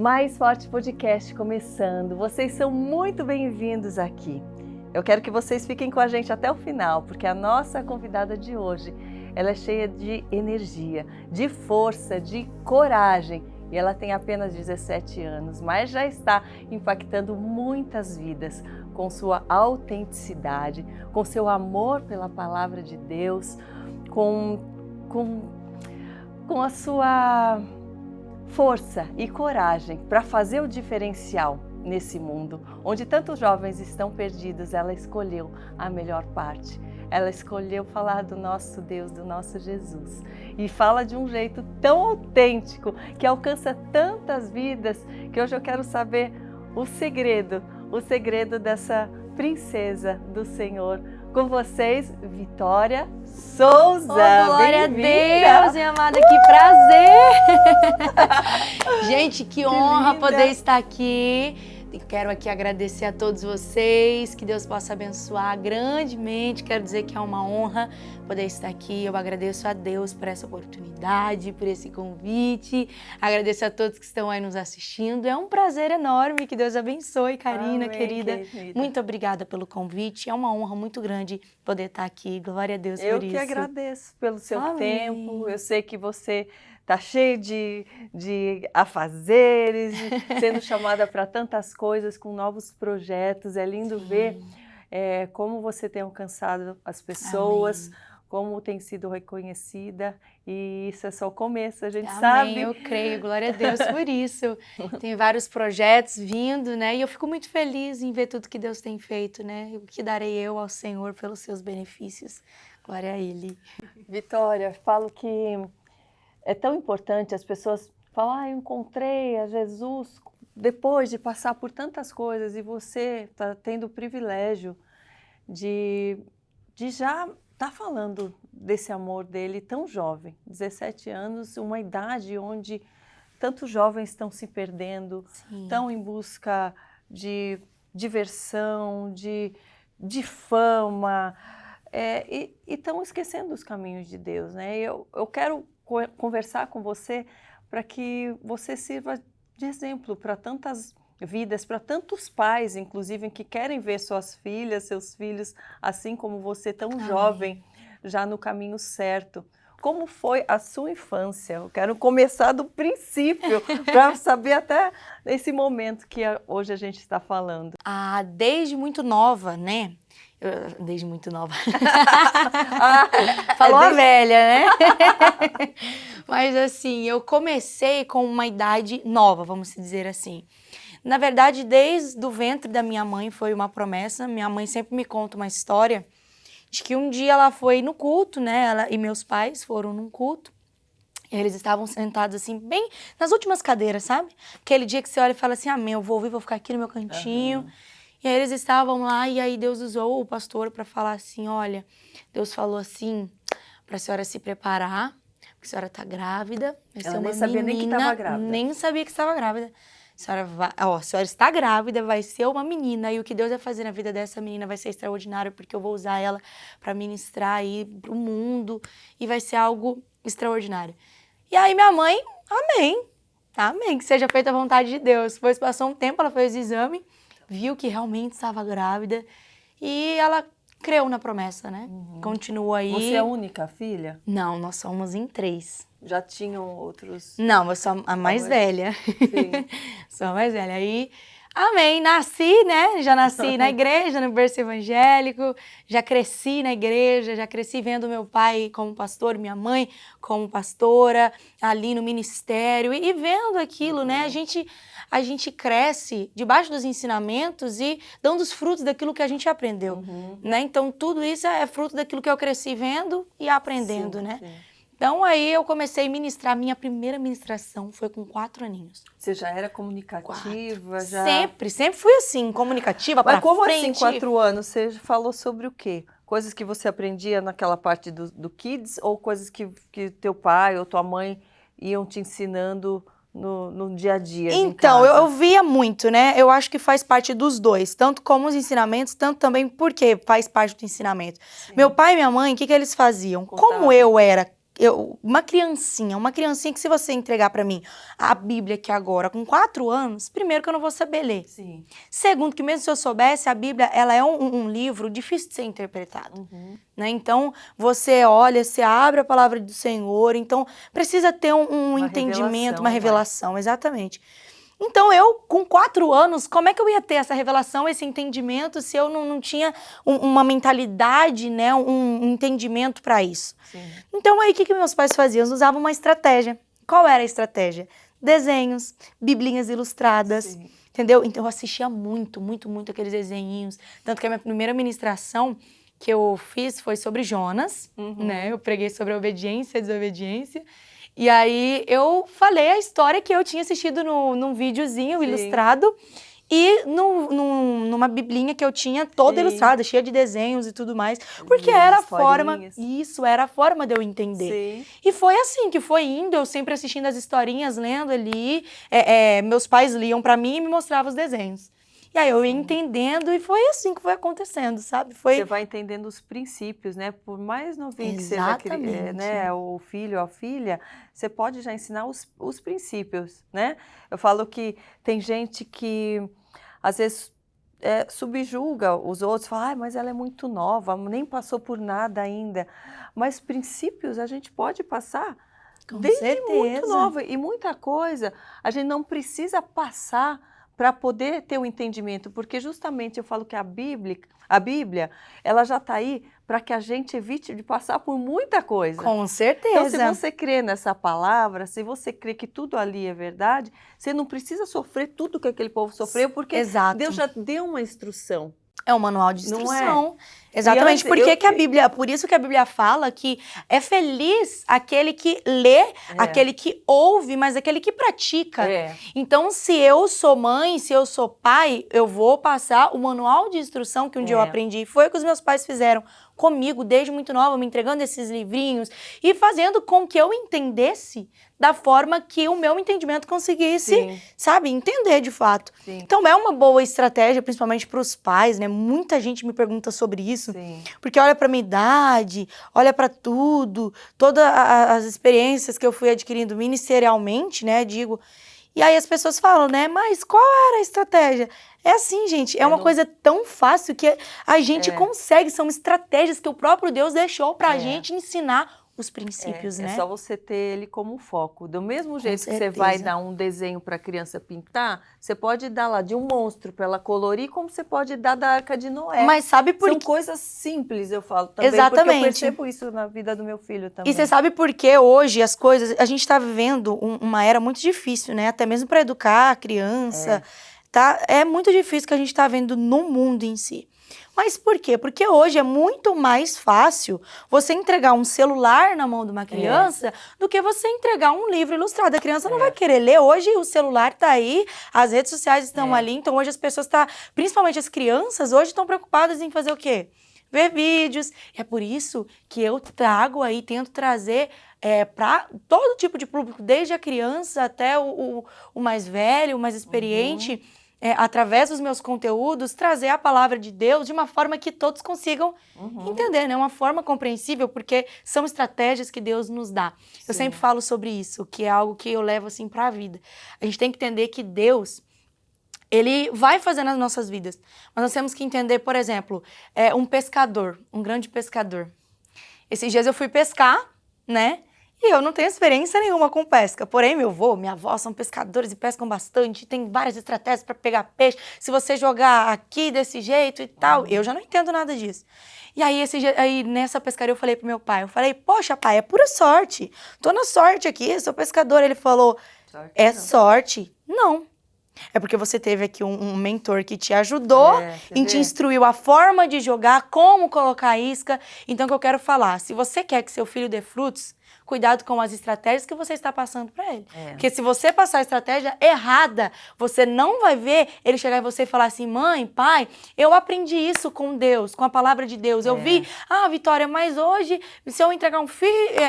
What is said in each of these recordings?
Mais Forte Podcast começando. Vocês são muito bem-vindos aqui. Eu quero que vocês fiquem com a gente até o final, porque a nossa convidada de hoje, ela é cheia de energia, de força, de coragem. E ela tem apenas 17 anos, mas já está impactando muitas vidas com sua autenticidade, com seu amor pela palavra de Deus, com a sua força e coragem para fazer o diferencial nesse mundo, onde tantos jovens estão perdidos. Ela escolheu a melhor parte. Ela escolheu falar do nosso Deus, do nosso Jesus. E fala de um jeito tão autêntico, que alcança tantas vidas, que hoje eu quero saber o segredo dessa princesa do Senhor. Com vocês, Vitória Souza. Oh, glória a Deus, minha amada, que prazer! Gente, que honra poder estar aqui. Quero aqui agradecer a todos vocês, que Deus possa abençoar grandemente. Quero dizer que é uma honra poder estar aqui. Eu agradeço a Deus por essa oportunidade, por esse convite. Agradeço a todos que estão aí nos assistindo. É um prazer enorme. Que Deus abençoe, Karina, Amém, querida. Muito obrigada pelo convite. É uma honra muito grande poder estar aqui. Glória a Deus por isso. Eu que agradeço pelo seu tempo. Eu sei que você está cheio de afazeres, sendo chamada para tantas coisas, com novos projetos. É lindo ver como você tem alcançado as pessoas, como tem sido reconhecida. E isso é só o começo, a gente sabe. Eu creio, glória a Deus por isso. Tem vários projetos vindo, né? E eu fico muito feliz em ver tudo que Deus tem feito, né? O que darei eu ao Senhor pelos seus benefícios. Glória a Ele. Vitória, falo que é tão importante. As pessoas falam, eu encontrei a Jesus depois de passar por tantas coisas, e você está tendo o privilégio de já estar falando desse amor dele tão jovem, 17 anos, uma idade onde tantos jovens estão se perdendo, estão em busca de diversão, de fama, e estão esquecendo os caminhos de Deus, né? Eu quero conversar com você para que você sirva de exemplo para tantas vidas, para tantos pais, inclusive, que querem ver suas filhas, seus filhos, assim como você, tão jovem, já no caminho certo. Como foi a sua infância? Eu quero começar do princípio, para saber até esse momento que hoje a gente está falando. Desde muito nova, né? Desde muito nova. Falou a velha, né? Mas assim, eu comecei com uma idade nova, vamos dizer assim. Na verdade, desde o ventre da minha mãe foi uma promessa. Minha mãe sempre me conta uma história de que um dia ela foi no culto, né? Ela e meus pais foram num culto. Eles estavam sentados assim, bem nas últimas cadeiras, sabe? Aquele dia que você olha e fala assim, amém, eu vou ouvir, vou ficar aqui no meu cantinho. E aí eles estavam lá, e aí Deus usou o pastor para falar assim, olha, Deus falou assim, para a senhora se preparar, porque a senhora está grávida. Ela nem sabia nem que estava grávida. Nem sabia que estava grávida. A senhora está grávida, vai ser uma menina, e o que Deus vai fazer na vida dessa menina vai ser extraordinário, porque eu vou usar ela para ministrar aí para o mundo, e vai ser algo extraordinário. E aí minha mãe, amém, que seja feita a vontade de Deus. Depois passou um tempo, ela fez o exame, viu que realmente estava grávida e ela creu na promessa, né? Continuou aí. Você é a única filha? Não, nós somos em 3. Já tinham outros? Não, eu sou a mais velha. Sim. Sou a mais velha. Aí, amém, nasci, né? Já nasci na igreja, no berço evangélico, já cresci na igreja, já cresci vendo meu pai como pastor, minha mãe como pastora, ali no ministério, e vendo aquilo, né? A gente cresce debaixo dos ensinamentos e dando os frutos daquilo que a gente aprendeu, né? Então, tudo isso é fruto daquilo que eu cresci vendo e aprendendo, né? Sim. Então, aí eu comecei a ministrar. Minha primeira ministração foi com 4 aninhos. Você já era comunicativa? Já... Sempre fui assim, comunicativa, para frente. Mas como assim, 4 anos? Você falou sobre o quê? Coisas que você aprendia naquela parte do Kids, ou coisas que teu pai ou tua mãe iam te ensinando no dia a dia? Então, eu via muito, né? Eu acho que faz parte dos dois, tanto como os ensinamentos, tanto também porque faz parte do ensinamento. Sim. Meu pai e minha mãe, o que eles faziam? Como eu era uma criancinha que se você entregar para mim a Bíblia aqui agora, com 4 anos, primeiro que eu não vou saber ler. Sim. Segundo, que mesmo se eu soubesse, a Bíblia, ela é um livro difícil de ser interpretado. Né? Então, você olha, você abre a palavra do Senhor, então precisa ter um entendimento, uma revelação, exatamente. Então, eu, com 4 anos, como é que eu ia ter essa revelação, esse entendimento, se eu não tinha uma mentalidade, né, um entendimento para isso? Sim. Então, aí, o que meus pais faziam? Eles usavam uma estratégia. Qual era a estratégia? Desenhos, biblinhas ilustradas, sim, entendeu? Então, eu assistia muito aqueles desenhinhos. Tanto que a minha primeira ministração que eu fiz foi sobre Jonas, né? Eu preguei sobre a obediência e a desobediência. E aí eu falei a história que eu tinha assistido num videozinho, sim, ilustrado e numa biblinha que eu tinha toda, sim, ilustrada, cheia de desenhos e tudo mais, porque era a forma, isso, era a forma de eu entender. Sim. E foi assim que foi indo, eu sempre assistindo as historinhas, lendo ali, meus pais liam pra mim e me mostravam os desenhos. E aí eu ia entendendo e foi assim que foi acontecendo, sabe? Você vai entendendo os princípios, né? Por mais novinho que seja, né, o filho ou a filha, você pode já ensinar os princípios, né? Eu falo que tem gente que, às vezes, subjuga os outros, fala, mas ela é muito nova, nem passou por nada ainda. Mas princípios a gente pode passar desde muito nova. E muita coisa a gente não precisa passar para poder ter o entendimento, porque justamente eu falo que a Bíblia, ela já está aí para que a gente evite de passar por muita coisa. Com certeza. Então, se você crê nessa palavra, se você crê que tudo ali é verdade, você não precisa sofrer tudo que aquele povo sofreu, porque Deus já deu uma instrução. É um manual de instrução. Não é? Exatamente. Por isso que a Bíblia fala que é feliz aquele que lê, aquele que ouve, mas aquele que pratica. Então, se eu sou mãe, se eu sou pai, eu vou passar o manual de instrução que um dia eu aprendi. Foi o que os meus pais fizeram comigo desde muito nova, me entregando esses livrinhos e fazendo com que eu entendesse da forma que o meu entendimento conseguisse, sim, sabe, entender de fato. Sim. Então é uma boa estratégia, principalmente para os pais, né? Muita gente me pergunta sobre isso, sim, porque olha para minha idade, olha para tudo, todas as experiências que eu fui adquirindo ministerialmente, né, digo. E aí as pessoas falam, né, mas qual era a estratégia? É assim, gente, é uma coisa tão fácil que a gente consegue, são estratégias que o próprio Deus deixou pra gente ensinar os princípios, né? É só você ter ele como foco. Do mesmo jeito que você vai dar um desenho para a criança pintar, você pode dar lá de um monstro para ela colorir, como você pode dar da Arca de Noé. Mas sabe por São coisas simples, eu falo também, exatamente, porque eu percebo isso na vida do meu filho também. E você sabe por que hoje as coisas... A gente está vivendo uma era muito difícil, né? Até mesmo para educar a criança, tá? É muito difícil que a gente está vendo no mundo em si. Mas por quê? Porque hoje é muito mais fácil você entregar um celular na mão de uma criança do que você entregar um livro ilustrado. A criança não vai querer ler. Hoje o celular está aí, as redes sociais estão ali, então hoje as pessoas principalmente as crianças, hoje estão preocupadas em fazer o quê? Ver vídeos. É por isso que eu trago aí, tento trazer para todo tipo de público, desde a criança até o mais velho, o mais experiente, através dos meus conteúdos, trazer a palavra de Deus de uma forma que todos consigam entender, né? Uma forma compreensível, porque são estratégias que Deus nos dá. Sim. Eu sempre falo sobre isso, que é algo que eu levo assim para a vida. A gente tem que entender que Deus, ele vai fazer nas nossas vidas. Mas nós temos que entender, por exemplo, um pescador, um grande pescador. Esses dias eu fui pescar, né? E eu não tenho experiência nenhuma com pesca. Porém, meu avô, minha avó são pescadores e pescam bastante. Tem várias estratégias para pegar peixe. Se você jogar aqui desse jeito e tal. Eu já não entendo nada disso. E aí, nessa pescaria, eu falei pro meu pai. Eu falei, poxa, pai, é pura sorte. Tô na sorte aqui, sou pescador. Ele falou, sorte? Não. É porque você teve aqui um mentor que te ajudou, te instruiu a forma de jogar, como colocar a isca. Então, o que eu quero falar, se você quer que seu filho dê frutos, cuidado com as estratégias que você está passando para ele. Porque se você passar a estratégia errada, você não vai ver ele chegar em você e falar assim, mãe, pai, eu aprendi isso com Deus, com a palavra de Deus. Eu vi, Vitória, mas hoje, se eu entregar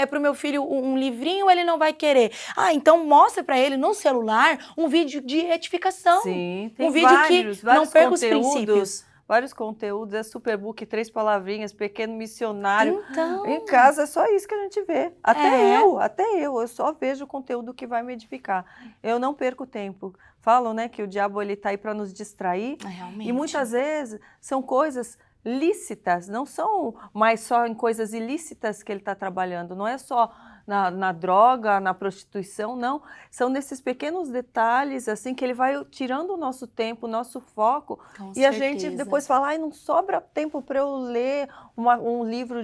para o meu filho um livrinho, ele não vai querer. Então mostra para ele no celular um vídeo de edificação. Sim, tem um vídeo vários não perca os princípios. vários conteúdos, é Superbook, 3 palavrinhas, Pequeno Missionário. Então, Em casa é só isso que a gente vê. Até eu só vejo o conteúdo que vai me edificar. Eu não perco tempo. Falam, né, que o diabo ele tá aí para nos distrair. realmente. E muitas vezes são coisas lícitas, não são mais só em coisas ilícitas que ele está trabalhando, não é só na droga, na prostituição, não. São nesses pequenos detalhes, assim, que ele vai tirando o nosso tempo, o nosso foco, Com e a gente certeza. depois fala, ai, não sobra tempo para eu ler um livro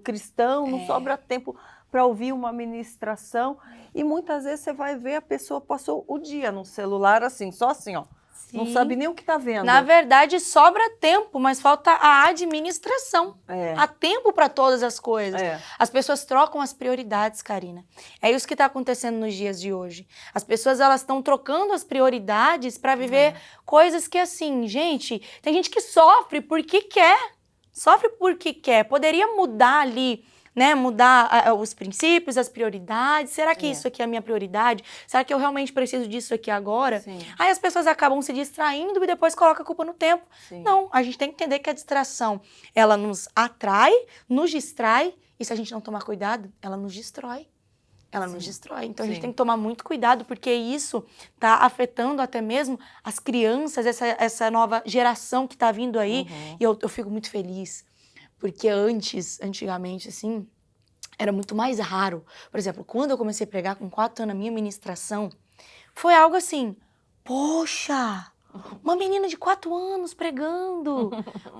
cristão, não sobra tempo para ouvir uma ministração, e muitas vezes você vai ver a pessoa passou o dia no celular, assim, só assim, ó. Não sabe nem o que está vendo. Na verdade, sobra tempo, mas falta a administração. É. Há tempo para todas as coisas. É. As pessoas trocam as prioridades, Karina. É isso que está acontecendo nos dias de hoje. As pessoas elas estão trocando as prioridades para viver coisas que, assim, gente, tem gente que sofre porque quer. Sofre porque quer. Poderia mudar ali, né, mudar os princípios, as prioridades. Será que isso aqui é a minha prioridade? Será que eu realmente preciso disso aqui agora? Sim. Aí as pessoas acabam se distraindo e depois colocam a culpa no tempo. Sim. Não, a gente tem que entender que a distração, ela nos atrai, nos distrai, e se a gente não tomar cuidado, ela nos destrói. Ela nos destrói. Então a gente tem que tomar muito cuidado, porque isso está afetando até mesmo as crianças, essa nova geração que está vindo aí. E eu fico muito feliz. Porque antigamente, assim, era muito mais raro. Por exemplo, quando eu comecei a pregar com 4 anos, a minha ministração, foi algo assim, poxa, uma menina de 4 anos pregando.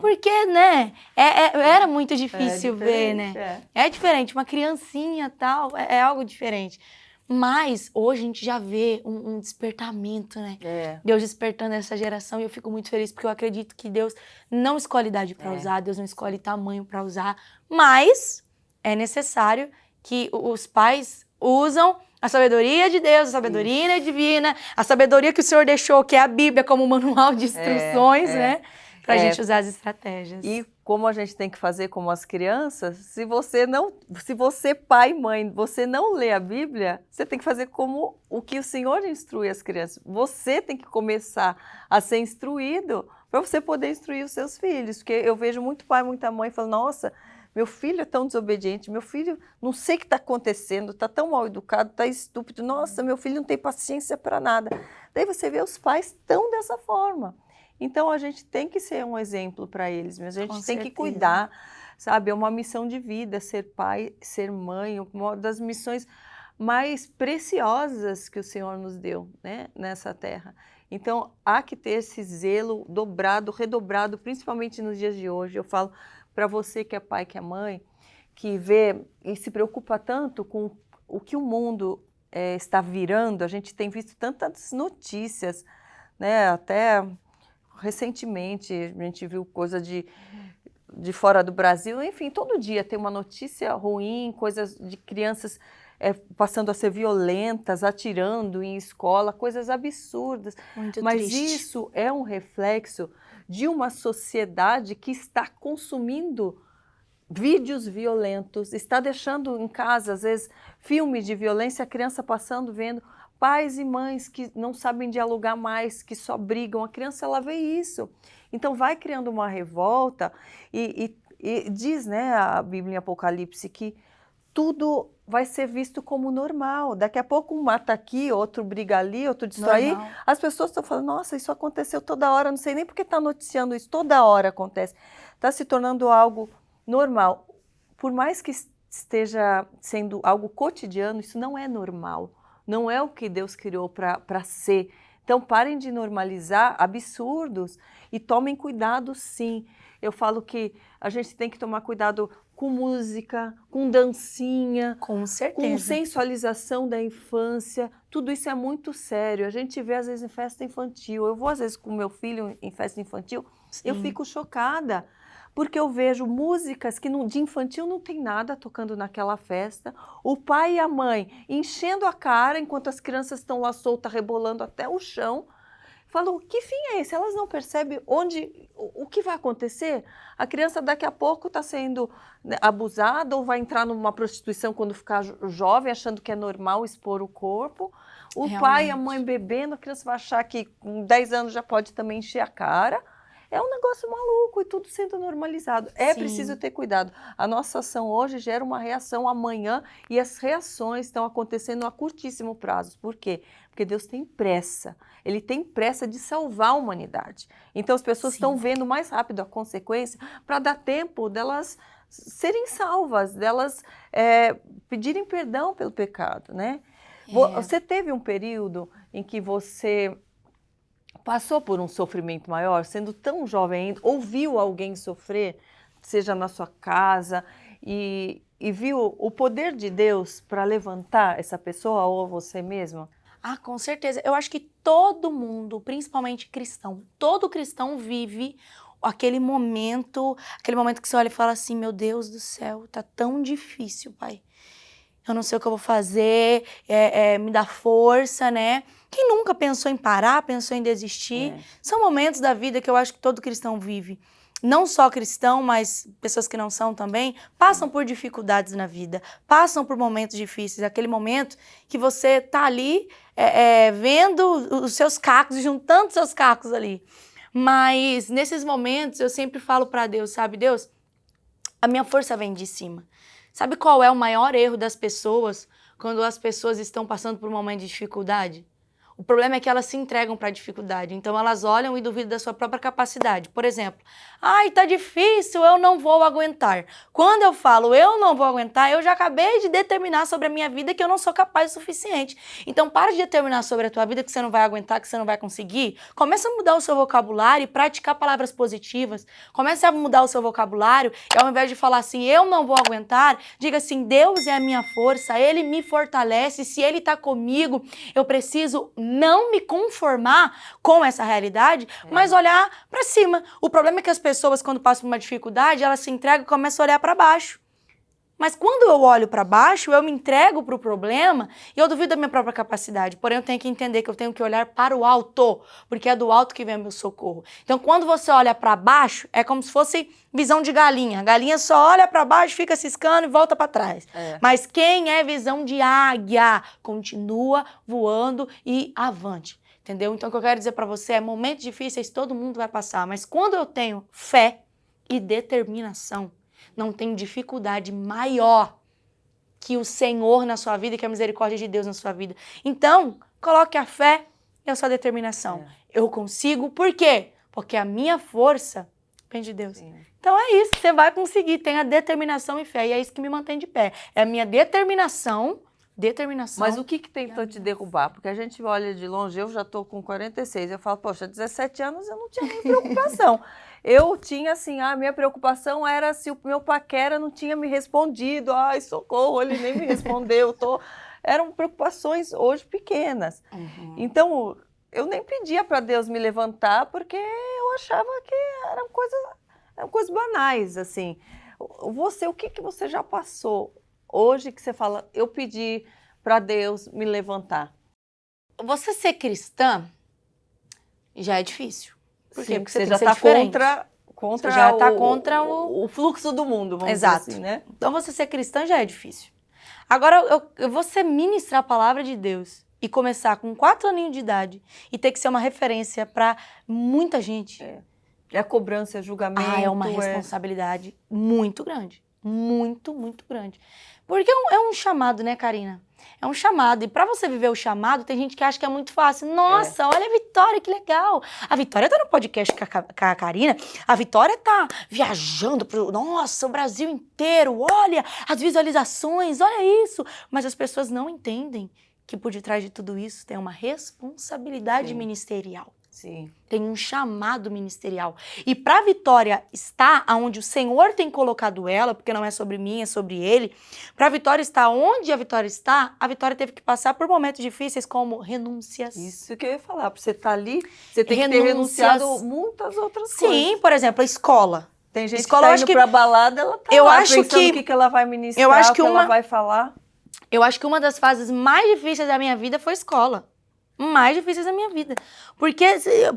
Porque, né, era muito difícil ver, né? É diferente, uma criancinha e tal, é algo diferente. Mas hoje a gente já vê um despertamento, né? Deus despertando essa geração, e eu fico muito feliz porque eu acredito que Deus não escolhe idade para usar, Deus não escolhe tamanho para usar, mas é necessário que os pais usam a sabedoria de Deus, a sabedoria divina, a sabedoria que o Senhor deixou, que é a Bíblia como manual de instruções, né? Pra gente usar as estratégias. E como a gente tem que fazer como as crianças, se você pai e mãe, você não lê a Bíblia, você tem que fazer como o que o Senhor instrui as crianças. Você tem que começar a ser instruído para você poder instruir os seus filhos. Porque eu vejo muito pai, muita mãe falando, nossa, meu filho é tão desobediente, meu filho não sei o que está acontecendo, está tão mal educado, está estúpido, nossa, meu filho não tem paciência para nada. Daí você vê os pais tão dessa forma. Então, a gente tem que ser um exemplo para eles, mas a gente tem que cuidar, sabe? É uma missão de vida, ser pai, ser mãe, uma das missões mais preciosas que o Senhor nos deu, né, nessa terra. Então, há que ter esse zelo dobrado, redobrado, principalmente nos dias de hoje. Eu falo para você que é pai, que é mãe, que vê e se preocupa tanto com o que o mundo está virando. A gente tem visto tantas notícias, né, até... Recentemente, a gente viu coisa de fora do Brasil, enfim, todo dia tem uma notícia ruim, coisas de crianças passando a ser violentas, atirando em escola, coisas absurdas. Muito Mas triste. isso é um reflexo de uma sociedade que está consumindo vídeos violentos, está deixando em casa, às vezes, filmes de violência, a criança passando, vendo... Pais e mães que não sabem dialogar mais, que só brigam, a criança ela vê isso. Então vai criando uma revolta e diz, né, a Bíblia em Apocalipse que tudo vai ser visto como normal. Daqui a pouco um mata aqui, outro briga ali, outro destrói. Normal. As pessoas estão falando, nossa, isso aconteceu toda hora, não sei nem porque está noticiando isso, toda hora acontece. Está se tornando algo normal. Por mais que esteja sendo algo cotidiano, isso não é normal. Não é o que Deus criou para ser. Então, parem de normalizar absurdos e tomem cuidado, sim. Eu falo que a gente tem que tomar cuidado com música, com dancinha, com certeza, com sensualização da infância. Tudo isso é muito sério. A gente vê, às vezes, em festa infantil. Eu vou, às vezes, com meu filho em festa infantil, eu fico chocada. Porque eu vejo músicas que de infantil não tem nada tocando naquela festa, o pai e a mãe enchendo a cara enquanto as crianças estão lá soltas, rebolando até o chão. Falo, que fim é esse? Elas não percebem o que vai acontecer? A criança daqui a pouco está sendo abusada ou vai entrar numa prostituição quando ficar jovem, achando que é normal expor o corpo. O pai e a mãe bebendo, a criança vai achar que com 10 anos já pode também encher a cara. É um negócio maluco e tudo sendo normalizado. É Sim. preciso ter cuidado. A nossa ação hoje gera uma reação amanhã e as reações estão acontecendo a curtíssimo prazo. Por quê? Porque Deus tem pressa. Ele tem pressa de salvar a humanidade. Então as pessoas estão vendo mais rápido a consequência para dar tempo delas serem salvas, delas pedirem perdão pelo pecado, né? Você teve um período em que você passou por um sofrimento maior, sendo tão jovem ainda, ouviu alguém sofrer, seja na sua casa, e viu o poder de Deus para levantar essa pessoa ou você mesma? Ah, com certeza. Eu acho que todo mundo, principalmente cristão, todo cristão vive aquele momento que você olha e fala assim, meu Deus do céu, tá tão difícil, pai. Eu não sei o que eu vou fazer, me dá força, né? Quem nunca pensou em parar, pensou em desistir? São momentos da vida que eu acho que todo cristão vive. Não só cristão, mas pessoas que não são também, passam por dificuldades na vida, passam por momentos difíceis. Aquele momento que você tá ali vendo os seus cacos, juntando os seus cacos ali. Mas nesses momentos eu sempre falo para Deus, sabe, Deus, a minha força vem de cima. Sabe qual é o maior erro das pessoas quando as pessoas estão passando por um momento de dificuldade? O problema é que elas se entregam para a dificuldade, então elas olham e duvidam da sua própria capacidade. Por exemplo, ai, tá difícil, eu não vou aguentar. Quando eu falo eu não vou aguentar, eu já acabei de determinar sobre a minha vida que eu não sou capaz o suficiente. Então para de determinar sobre a tua vida que você não vai aguentar, que você não vai conseguir. Começa a mudar o seu vocabulário e praticar palavras positivas. Comece a mudar o seu vocabulário e ao invés de falar assim, eu não vou aguentar, diga assim, Deus é a minha força, Ele me fortalece, se Ele tá comigo, eu preciso não me conformar com essa realidade, mas olhar para cima. O problema é que as pessoas, quando passam por uma dificuldade, elas se entregam e começam a olhar para baixo. Mas quando eu olho para baixo, eu me entrego para o problema e eu duvido da minha própria capacidade. Porém, eu tenho que entender que eu tenho que olhar para o alto, porque é do alto que vem o meu socorro. Então, quando você olha para baixo, é como se fosse visão de galinha. A galinha só olha para baixo, fica ciscando e volta para trás. Mas quem é visão de águia, continua voando e avante. Entendeu? Então, o que eu quero dizer para você é, momentos difíceis todo mundo vai passar, mas quando eu tenho fé e determinação, não tem dificuldade maior que o Senhor na sua vida e que a misericórdia de Deus na sua vida. Então, coloque a fé e a sua determinação. Eu consigo, por quê? Porque a minha força vem de Deus. Então é isso, você vai conseguir, tenha determinação e fé, e é isso que me mantém de pé. É a minha determinação. Mas o que tentou te derrubar? Porque a gente olha de longe, eu já estou com 46, eu falo, poxa, 17 anos eu não tinha nem preocupação. Eu tinha assim, a minha preocupação era se o meu paquera não tinha me respondido, ai, socorro, ele nem me respondeu. Eram preocupações hoje pequenas. Então, eu nem pedia para Deus me levantar, porque eu achava que eram coisas banais, assim. O que você já passou hoje que você fala, eu pedi para Deus me levantar? Você ser cristã já é difícil. Por quê? Sim, Porque você tem já que ser está diferente. contra Você já está contra o fluxo do mundo, vamos Exato. dizer assim, né? Então você ser cristã já é difícil. Agora, você ministrar a palavra de Deus e começar com 4 aninhos de idade e ter que ser uma referência para muita gente. É a cobrança, é julgamento. É uma responsabilidade muito grande. Muito, muito grande. Porque é um chamado, né, Karina? É um chamado. E para você viver o chamado, tem gente que acha que é muito fácil. Nossa, olha a Vitória, que legal. A Vitória tá no podcast com a Karina. A Vitória tá viajando nossa, o Brasil inteiro. Olha as visualizações, olha isso. Mas as pessoas não entendem que por detrás de tudo isso tem uma responsabilidade ministerial. Sim. Tem um chamado ministerial. E para a Vitória estar onde o Senhor tem colocado ela, porque não é sobre mim, é sobre Ele, para a Vitória estar onde a Vitória está, a Vitória teve que passar por momentos difíceis como renúncias. Isso que eu ia falar. Para você estar ali, você tem que ter renunciado muitas outras coisas. Sim, por exemplo, a escola. Tem gente que tá indo pra balada, ela tá lá pensando o que ela vai ministrar, o que ela vai falar. Eu acho que uma das fases mais difíceis da minha vida foi a escola. Mais difíceis da minha vida. Porque,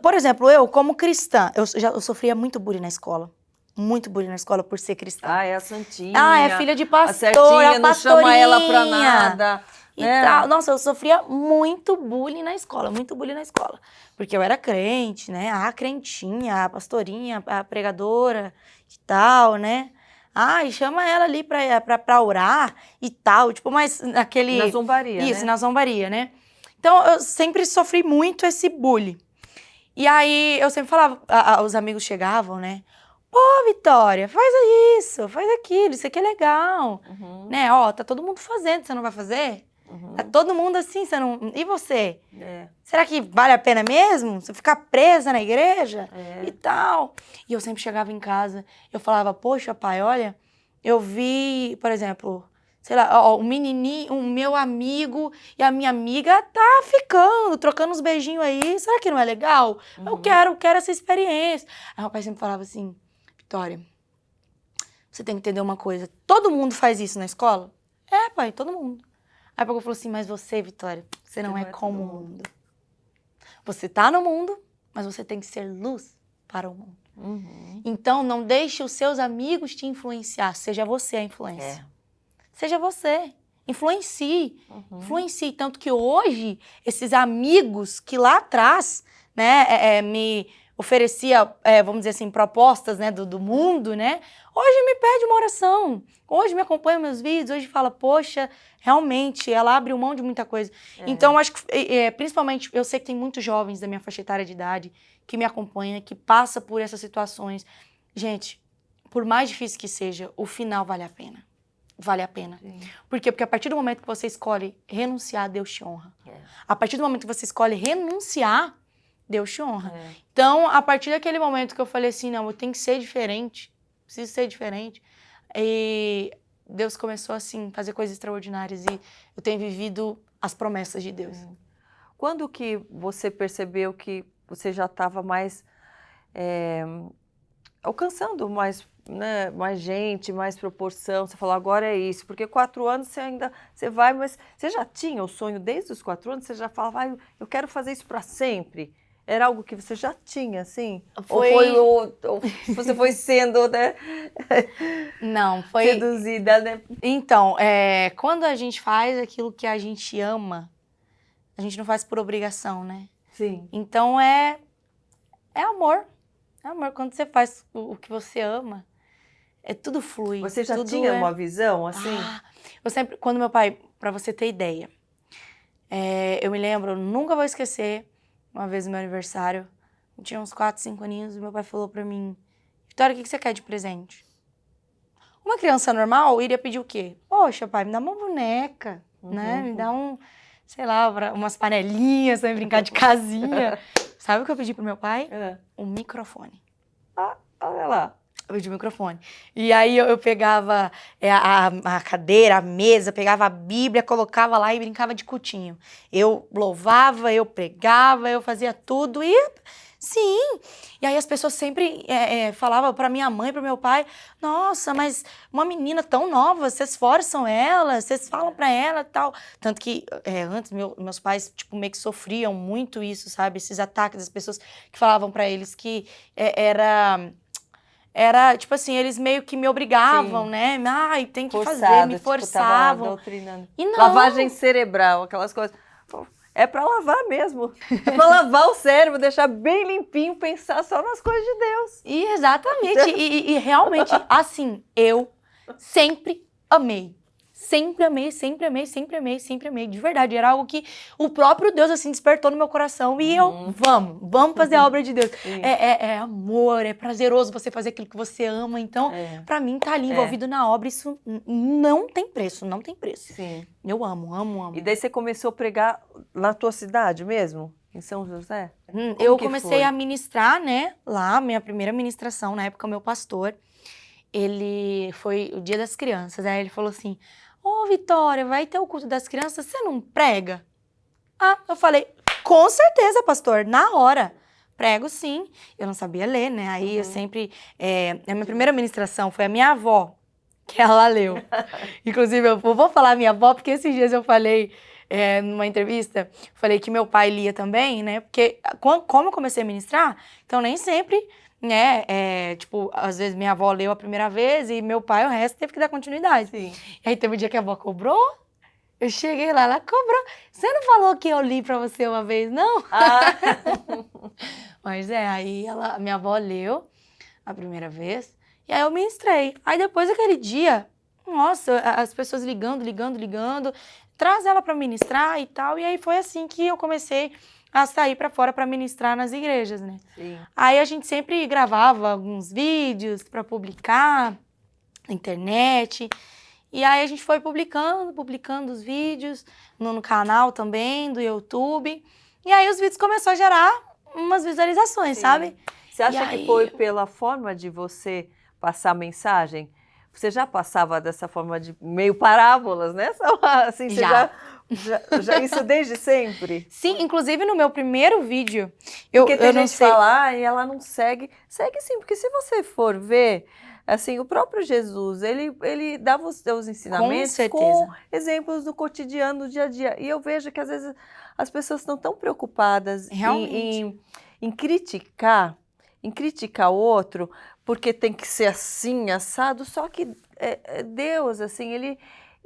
por exemplo, eu como cristã, eu sofria muito bullying na escola. Muito bullying na escola por ser cristã. É a santinha. É filha de pastor, a certinha, a não chama ela pra nada. e tal. Nossa, eu sofria muito bullying na escola, muito bullying na escola. Porque eu era crente, né? A crentinha, a pastorinha, a pregadora e tal, né? E chama ela ali pra orar e tal. Tipo, mas aquele... Na zombaria, Isso, né? na zombaria, né? Então, eu sempre sofri muito esse bullying. E aí, eu sempre falava, os amigos chegavam, né? Pô, Vitória, faz isso, faz aquilo, isso aqui é legal. Né? Ó, tá todo mundo fazendo, você não vai fazer? Tá todo mundo assim, você não... E você? Será que vale a pena mesmo? Você ficar presa na igreja? E tal. E eu sempre chegava em casa, eu falava, poxa, pai, olha, eu vi, por exemplo, sei lá, ó, o menininho, o meu amigo e a minha amiga tá ficando, trocando uns beijinhos aí, será que não é legal? Eu quero essa experiência. Aí meu pai sempre falava assim, Vitória, você tem que entender uma coisa, todo mundo faz isso na escola? É, pai, todo mundo. Aí o Paco falou assim, mas você, Vitória, você não é como o mundo. Você tá no mundo, mas você tem que ser luz para o mundo. Então, não deixe os seus amigos te influenciar, seja você a influência. Seja você, influencie, influencie. Tanto que hoje, esses amigos que lá atrás, né, me oferecia, vamos dizer assim, propostas, né, do mundo, né, hoje me pede uma oração, hoje me acompanha meus vídeos, hoje fala, poxa, realmente, ela abre mão de muita coisa. Então, acho que, principalmente, eu sei que tem muitos jovens da minha faixa etária de idade que me acompanham, que passam por essas situações. Gente, por mais difícil que seja, o final vale a pena. Vale a pena. Sim. Por quê? Porque a partir do momento que você escolhe renunciar, Deus te honra. A partir do momento que você escolhe renunciar, Deus te honra. Então, a partir daquele momento que eu falei assim, não, eu tenho que ser diferente, preciso ser diferente, e Deus começou, assim, a fazer coisas extraordinárias e eu tenho vivido as promessas de Deus. Quando que você percebeu que você já estava mais alcançando mais, né, mais gente, mais proporção? Você falou, agora é isso, porque 4 anos você vai, mas você já tinha o sonho desde os 4 anos? Você já falava, eu quero fazer isso para sempre? Era algo que você já tinha, assim? Ou você foi sendo, né? Não, foi... seduzida, né? Então, quando a gente faz aquilo que a gente ama, a gente não faz por obrigação, né? Sim. Então, é amor. É amor. Quando você faz o que você ama, tudo flui. Você já tudo tinha uma visão, assim? Eu sempre... Quando meu pai... Pra você ter ideia, eu me lembro, eu nunca vou esquecer, uma vez no meu aniversário, eu tinha uns 4, 5 aninhos, e meu pai falou pra mim, Vitória, o que você quer de presente? Uma criança normal iria pedir o quê? Poxa, pai, me dá uma boneca, né? Me dá sei lá, umas panelinhas pra brincar de casinha. Sabe o que eu pedi pro meu pai? Um microfone. Olha lá. Eu pedi um microfone. E aí eu pegava a cadeira, a mesa, pegava a Bíblia, colocava lá e brincava de cutinho. Eu louvava, eu pregava, eu fazia tudo e... Sim! E aí as pessoas sempre falavam pra minha mãe, pro meu pai, nossa, mas uma menina tão nova, vocês forçam ela, vocês falam pra ela e tal. Tanto que antes meus pais, tipo, meio que sofriam muito isso, sabe? Esses ataques das pessoas que falavam pra eles que era, tipo assim, eles meio que me obrigavam, Sim. né? Ai, tem que Forçado, fazer, me tipo, forçavam. tava doutrinando. E não. Lavagem cerebral, aquelas coisas. É pra lavar mesmo. É pra lavar o cérebro, deixar bem limpinho, pensar só nas coisas de Deus. E exatamente. E realmente, assim, eu sempre amei. Sempre amei, sempre amei, sempre amei, sempre amei. De verdade, era algo que o próprio Deus, assim, despertou no meu coração. E eu, vamos fazer a obra de Deus. É amor, é prazeroso você fazer aquilo que você ama. Então, pra mim, tá ali envolvido na obra, isso não tem preço, não tem preço. Sim. Eu amo, amo, amo. E daí você começou a pregar na tua cidade mesmo? Em São José? Eu comecei a ministrar, né, lá, minha primeira ministração, na época, o meu pastor, ele foi o Dia das Crianças, aí ele falou assim, ô Vitória, vai ter o culto das crianças, você não prega? Eu falei, com certeza, pastor, na hora. Prego sim. Eu não sabia ler, né, aí eu sempre, a minha primeira ministração foi a minha avó, que ela leu. Inclusive, eu vou falar minha avó, porque esses dias eu falei, numa entrevista, falei que meu pai lia também, né? Porque como eu comecei a ministrar, então nem sempre, né? Tipo, às vezes minha avó leu a primeira vez e meu pai, o resto, teve que dar continuidade. Sim. E aí teve um dia que a avó cobrou Eu cheguei lá, ela cobrou. Você não falou que eu li pra você uma vez, não? Ah, Mas aí minha avó leu a primeira vez, e aí eu ministrei. Aí depois daquele dia, nossa, as pessoas ligando, traz ela pra ministrar e tal. E aí foi assim que eu comecei a sair pra fora pra ministrar nas igrejas, né? sim. Aí a gente sempre gravava alguns vídeos pra publicar na internet. E aí a gente foi publicando os vídeos no canal também, do YouTube. E aí os vídeos começaram a gerar umas visualizações, Sim. sabe? Você acha E que aí- foi pela forma de você passar a mensagem? Você já passava dessa forma de meio parábolas, né? Assim, você Já. já isso desde sempre? Sim, inclusive no meu primeiro vídeo, eu Porque tem não gente que sei. fala, e ela não segue. Segue sim, porque se você for ver, assim, o próprio Jesus, ele dava os seus ensinamentos com certeza. exemplos do cotidiano, do dia a dia. E eu vejo que às vezes as pessoas estão tão preocupadas Realmente. em criticar o outro, porque tem que ser assim, assado, só que Deus, assim,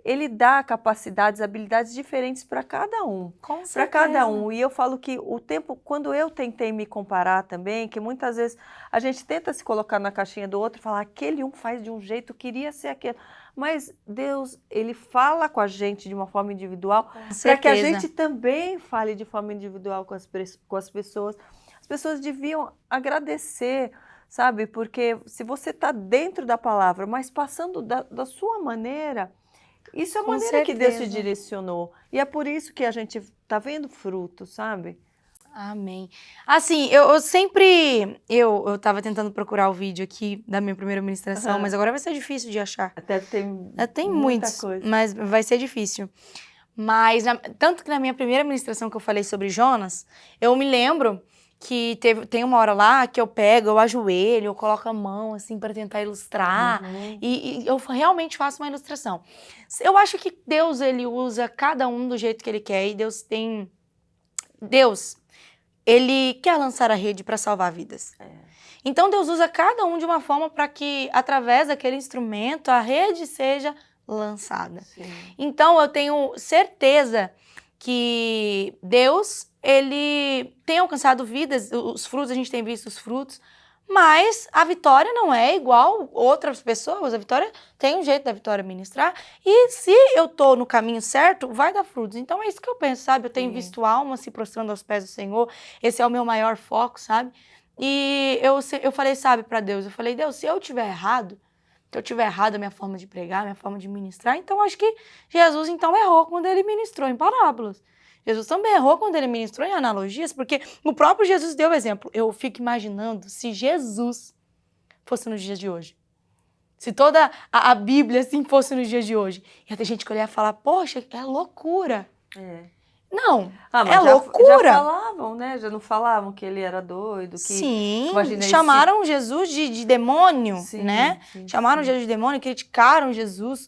ele dá capacidades, habilidades diferentes para cada um. Com Para certeza. cada um. E eu falo que o tempo, quando eu tentei me comparar também, que muitas vezes a gente tenta se colocar na caixinha do outro e falar, aquele um faz de um jeito, queria ser aquele. Mas Deus, ele fala com a gente de uma forma individual, para que a gente também fale de forma individual com as pessoas. As pessoas deviam agradecer, sabe? Porque se você está dentro da palavra, mas passando da sua maneira, isso é a Com maneira que Deus te certeza. direcionou. E é por isso que a gente está vendo fruto, sabe? Amém. Assim, eu sempre... Eu tava tentando procurar o vídeo aqui da minha primeira ministração, Aham. mas agora vai ser difícil de achar. Até tem Tem muita muitos, coisa. mas vai ser difícil. Mas, tanto que na minha primeira ministração que eu falei sobre Jonas, eu me lembro que tem uma hora lá que eu ajoelho, eu coloco a mão, assim, para tentar ilustrar. Uhum. E eu realmente faço uma ilustração. Eu acho que Deus, ele usa cada um do jeito que ele quer. E Deus, ele quer lançar a rede para salvar vidas. Então, Deus usa cada um de uma forma para que, através daquele instrumento, a rede seja lançada. Sim. Então, eu tenho certeza que Deus, ele tem alcançado vidas, os frutos, a gente tem visto os frutos, mas a Vitória não é igual outras pessoas. A Vitória tem um jeito da Vitória ministrar, e se eu tô no caminho certo, vai dar frutos. Então, é isso que eu penso, sabe? Eu tenho visto almas se prostrando aos pés do Senhor, esse é o meu maior foco, sabe? E eu falei, sabe, para Deus, eu falei, Deus, se eu tiver errado a minha forma de pregar, a minha forma de ministrar, então acho que Jesus então errou quando ele ministrou em parábolas. Jesus também errou quando ele ministrou em analogias, porque o próprio Jesus deu exemplo. Eu fico imaginando se Jesus fosse nos dias de hoje. Se toda a Bíblia assim fosse nos dias de hoje. Ia ter gente que olhar e falar, poxa, é loucura. Não, mas é já loucura. falavam, né? Já não falavam que ele era doido? Que, Sim, imagina, chamaram Jesus de demônio, Sim, né? sim, Chamaram sim. Jesus de demônio, criticaram Jesus,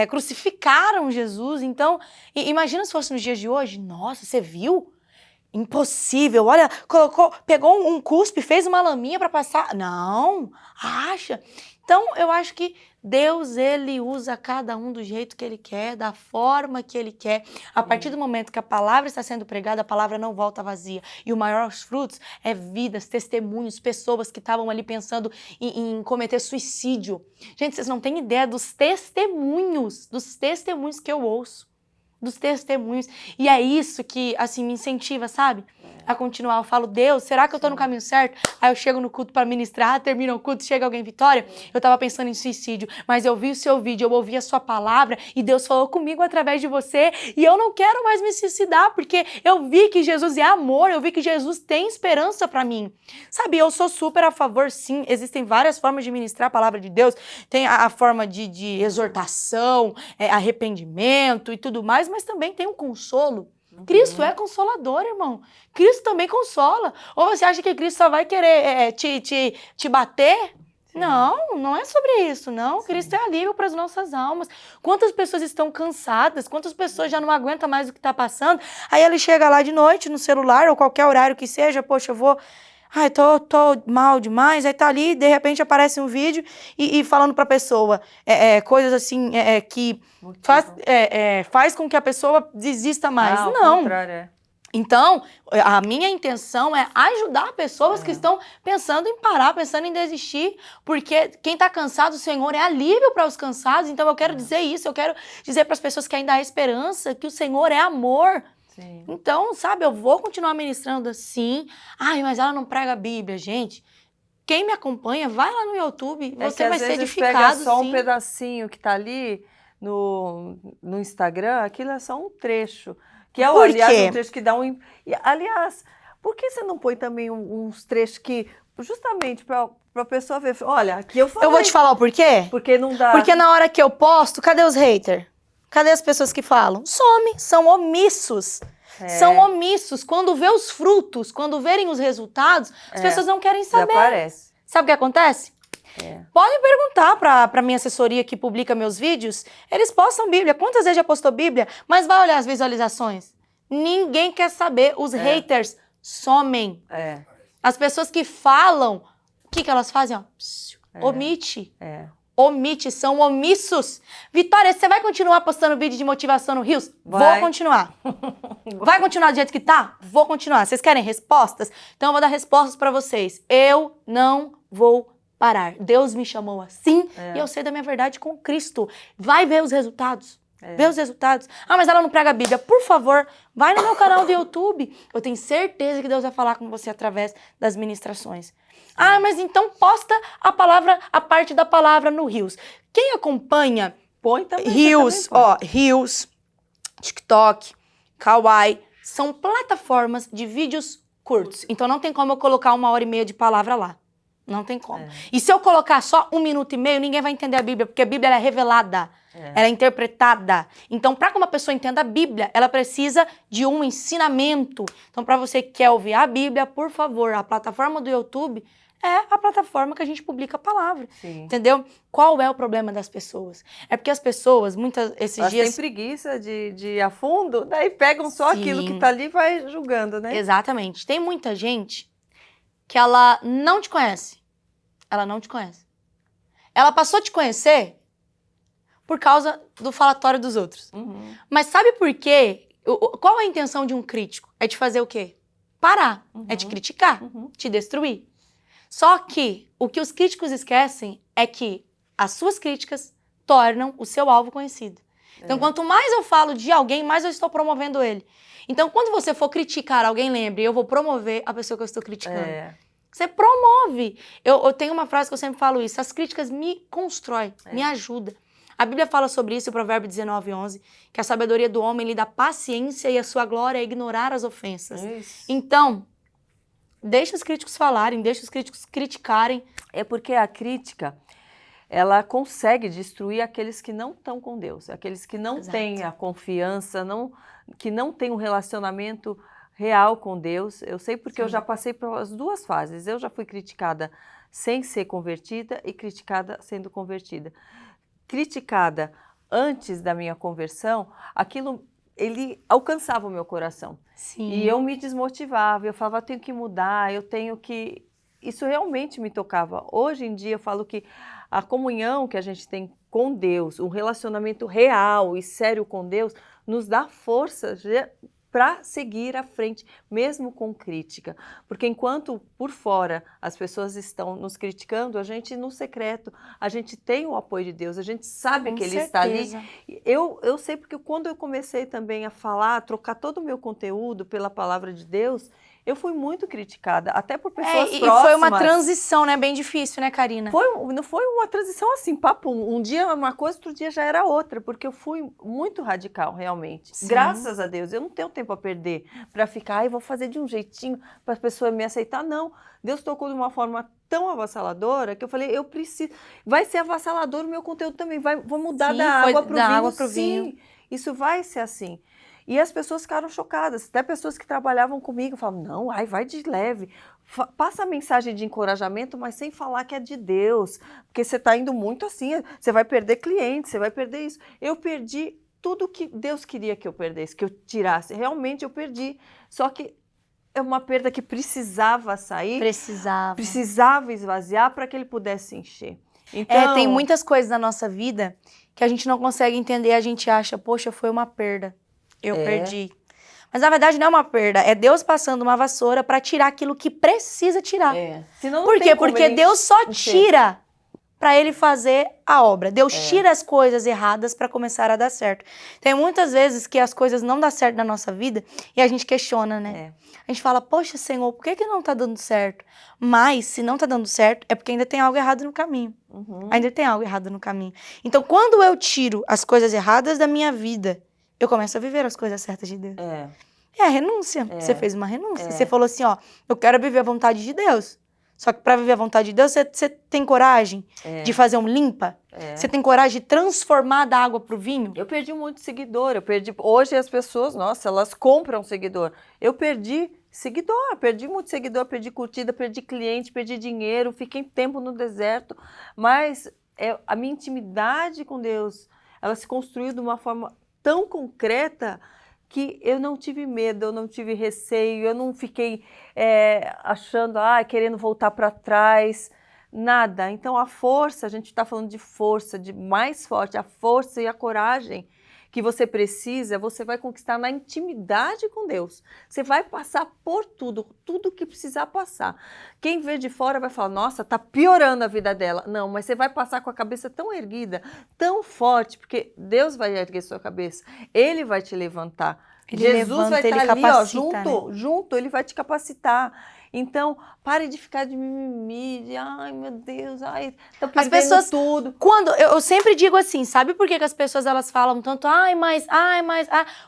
crucificaram Jesus. Então, imagina se fosse nos dias de hoje. Nossa, você viu? Impossível. Olha, pegou um cuspe, fez uma laminha para passar. Não, acha? Então, eu acho que Deus, ele usa cada um do jeito que ele quer, da forma que ele quer. A partir do momento que a palavra está sendo pregada, a palavra não volta vazia. E o maior dos frutos é vidas, testemunhos, pessoas que estavam ali pensando em cometer suicídio. Gente, vocês não têm ideia dos testemunhos que eu ouço. Dos testemunhos. E é isso que, assim, me incentiva, sabe? A continuar. Eu falo, Deus, será que eu tô no caminho certo? Aí eu chego no culto para ministrar, termina o culto, chega alguém, Vitória, eu tava pensando em suicídio, mas eu vi o seu vídeo, eu ouvi a sua palavra e Deus falou comigo através de você e eu não quero mais me suicidar porque eu vi que Jesus é amor, eu vi que Jesus tem esperança para mim. Sabe, eu sou super a favor, sim, existem várias formas de ministrar a palavra de Deus, tem a forma de exortação, arrependimento e tudo mais, mas também tem um consolo. Cristo é consolador, irmão. Cristo também consola. Ou você acha que Cristo só vai querer te bater? Sim. Não é sobre isso, não. Sim. Cristo é alívio para as nossas almas. Quantas pessoas estão cansadas? Quantas pessoas já não aguentam mais o que está passando? Aí ele chega lá de noite no celular ou qualquer horário que seja, poxa, eu vou... Ai, tô mal demais. Aí tá ali, de repente aparece um vídeo e falando pra pessoa coisas assim que faz com que a pessoa desista mais. Ao Não. contrário, Então, a minha intenção é ajudar pessoas que estão pensando em parar, pensando em desistir, porque quem tá cansado, o Senhor é alívio para os cansados. Então, eu quero dizer isso, eu quero dizer para as pessoas que ainda há esperança, que o Senhor é amor. Sim. Então, sabe, eu vou continuar ministrando assim. Ai, mas ela não prega a Bíblia, gente. Quem me acompanha, vai lá no YouTube, você vai ser edificado, pega só sim. um pedacinho que tá ali no Instagram, aquilo é só um trecho. Que é, Por aliás, quê? um trecho que dá um... Aliás, por que você não põe também uns trechos que, justamente para a pessoa ver, olha, aqui eu falei. Eu vou te falar o porquê? Porque não dá... Porque na hora que eu posto, cadê os haters? Cadê as pessoas que falam? Some, são omissos. São omissos. Quando vê os frutos, quando verem os resultados, as pessoas não querem saber. Desaparece. Sabe o que acontece? Pode perguntar para minha assessoria que publica meus vídeos. Eles postam Bíblia. Quantas vezes já postou Bíblia? Mas vai olhar as visualizações. Ninguém quer saber. Os haters somem. As pessoas que falam, o que elas fazem? Ó, omite. Omite, são omissos. Vitória, você vai continuar postando vídeo de motivação no Rios? Vou continuar. Vai continuar do jeito que tá? Vou continuar. Vocês querem respostas? Então eu vou dar respostas pra vocês. Eu não vou parar. Deus me chamou assim e eu sei da minha verdade com Cristo. Vai ver os resultados. Vê os resultados. Ah, mas ela não prega a Bíblia. Por favor, vai no meu canal do YouTube. Eu tenho certeza que Deus vai falar com você através das ministrações. Ah, mas então posta a palavra, a parte da palavra no Rios. Quem acompanha Rios, Rios, TikTok, Kawaii, são plataformas de vídeos curtos. Então não tem como eu colocar 1h30 de palavra lá. Não tem como. E se eu colocar só 1 minuto e meio, ninguém vai entender a Bíblia, porque a Bíblia ela é revelada, ela é interpretada. Então, para que uma pessoa entenda a Bíblia, ela precisa de um ensinamento. Então, para você que quer ouvir a Bíblia, por favor, a plataforma do YouTube é a plataforma que a gente publica a palavra. Entendeu? Qual é o problema das pessoas? É porque as pessoas, esses dias... Elas têm preguiça de ir a fundo, daí pegam só aquilo que tá ali e vai julgando, né? Exatamente. Tem muita gente que ela não te conhece. Ela não te conhece. Ela passou a te conhecer por causa do falatório dos outros. Mas sabe por quê? Qual é a intenção de um crítico? É te fazer o quê? Parar. É te criticar. Te destruir. Só que o que os críticos esquecem é que as suas críticas tornam o seu alvo conhecido. Então, quanto mais eu falo de alguém, mais eu estou promovendo ele. Então, quando você for criticar alguém, lembre, eu vou promover a pessoa que eu estou criticando. Você promove. Eu tenho uma frase que eu sempre falo isso. As críticas me constroem, me ajudam. A Bíblia fala sobre isso, o Provérbio 19:11, que a sabedoria do homem lhe dá paciência e a sua glória é ignorar as ofensas. Então, deixa os críticos falarem, deixa os críticos criticarem. É porque a crítica, ela consegue destruir aqueles que não estão com Deus, aqueles que não têm a confiança, que não têm um relacionamento real com Deus. Eu sei porque eu já passei pelas duas fases. Eu já fui criticada sem ser convertida e criticada sendo convertida. Criticada antes da minha conversão, aquilo, ele alcançava o meu coração. E eu me desmotivava, eu falava, eu tenho que mudar, eu tenho que... Isso realmente me tocava. Hoje em dia eu falo que a comunhão que a gente tem com Deus, um relacionamento real e sério com Deus, nos dá força para seguir à frente, mesmo com crítica. Porque enquanto por fora as pessoas estão nos criticando, a gente no secreto, a gente tem o apoio de Deus, a gente sabe que Ele está ali. Eu sei porque quando eu comecei também a falar, a trocar todo o meu conteúdo pela palavra de Deus, eu fui muito criticada, até por pessoas próximas. E foi uma transição, né? Bem difícil, né, Karina? Não foi uma transição assim, papo, um dia uma coisa, outro dia já era outra, porque eu fui muito radical, realmente. Graças a Deus, eu não tenho tempo a perder para ficar, vou fazer de um jeitinho para as pessoas me aceitar, não. Deus tocou de uma forma tão avassaladora que eu falei, eu preciso, vai ser avassalador o meu conteúdo também, vou mudar da água para o vinho. Isso vai ser assim. E as pessoas ficaram chocadas, até pessoas que trabalhavam comigo falavam, não, vai de leve, passa a mensagem de encorajamento, mas sem falar que é de Deus, porque você está indo muito assim, você vai perder clientes, você vai perder isso. Eu perdi tudo que Deus queria que eu perdesse, que eu tirasse, realmente eu perdi, só que é uma perda que precisava sair, Precisava esvaziar para que ele pudesse encher. Então, tem muitas coisas na nossa vida que a gente não consegue entender, a gente acha, poxa, foi uma perda, eu perdi. Mas na verdade não é uma perda, é Deus passando uma vassoura para tirar aquilo que precisa tirar. Senão não Por tem quê? como Porque ele Deus só encher. tira para ele fazer a obra. Deus tira as coisas erradas para começar a dar certo. Tem muitas vezes que as coisas não dão certo na nossa vida e a gente questiona, né? A gente fala, poxa, Senhor, por que não tá dando certo? Mas, se não tá dando certo, é porque ainda tem algo errado no caminho. Ainda tem algo errado no caminho. Então, quando eu tiro as coisas erradas da minha vida, eu começo a viver as coisas certas de Deus. É a renúncia. Você fez uma renúncia. Você falou assim, ó, eu quero viver a vontade de Deus. Só que para viver a vontade de Deus, você tem coragem de fazer um limpa? Você tem coragem de transformar da água pro vinho? Eu perdi muito seguidor, hoje as pessoas, nossa, elas compram seguidor. Eu perdi seguidor, perdi muito seguidor, perdi curtida, perdi cliente, perdi dinheiro, fiquei tempo no deserto, mas a minha intimidade com Deus, ela se construiu de uma forma tão concreta que eu não tive medo, eu não tive receio, eu não fiquei achando, querendo voltar para trás, nada. Então a força, a gente está falando de força, de mais forte, a força e a coragem que você precisa, você vai conquistar na intimidade com Deus. Você vai passar por tudo que precisar passar. Quem vê de fora vai falar, nossa, tá piorando a vida dela. Não, mas você vai passar com a cabeça tão erguida, tão forte, porque Deus vai erguer sua cabeça, Ele vai te levantar. Jesus vai estar ali, ó, junto, Ele vai te capacitar. Então, pare de ficar de mimimi, de ai meu Deus, tá perdendo as pessoas, tudo. Quando eu sempre digo assim, sabe por que as pessoas elas falam tanto,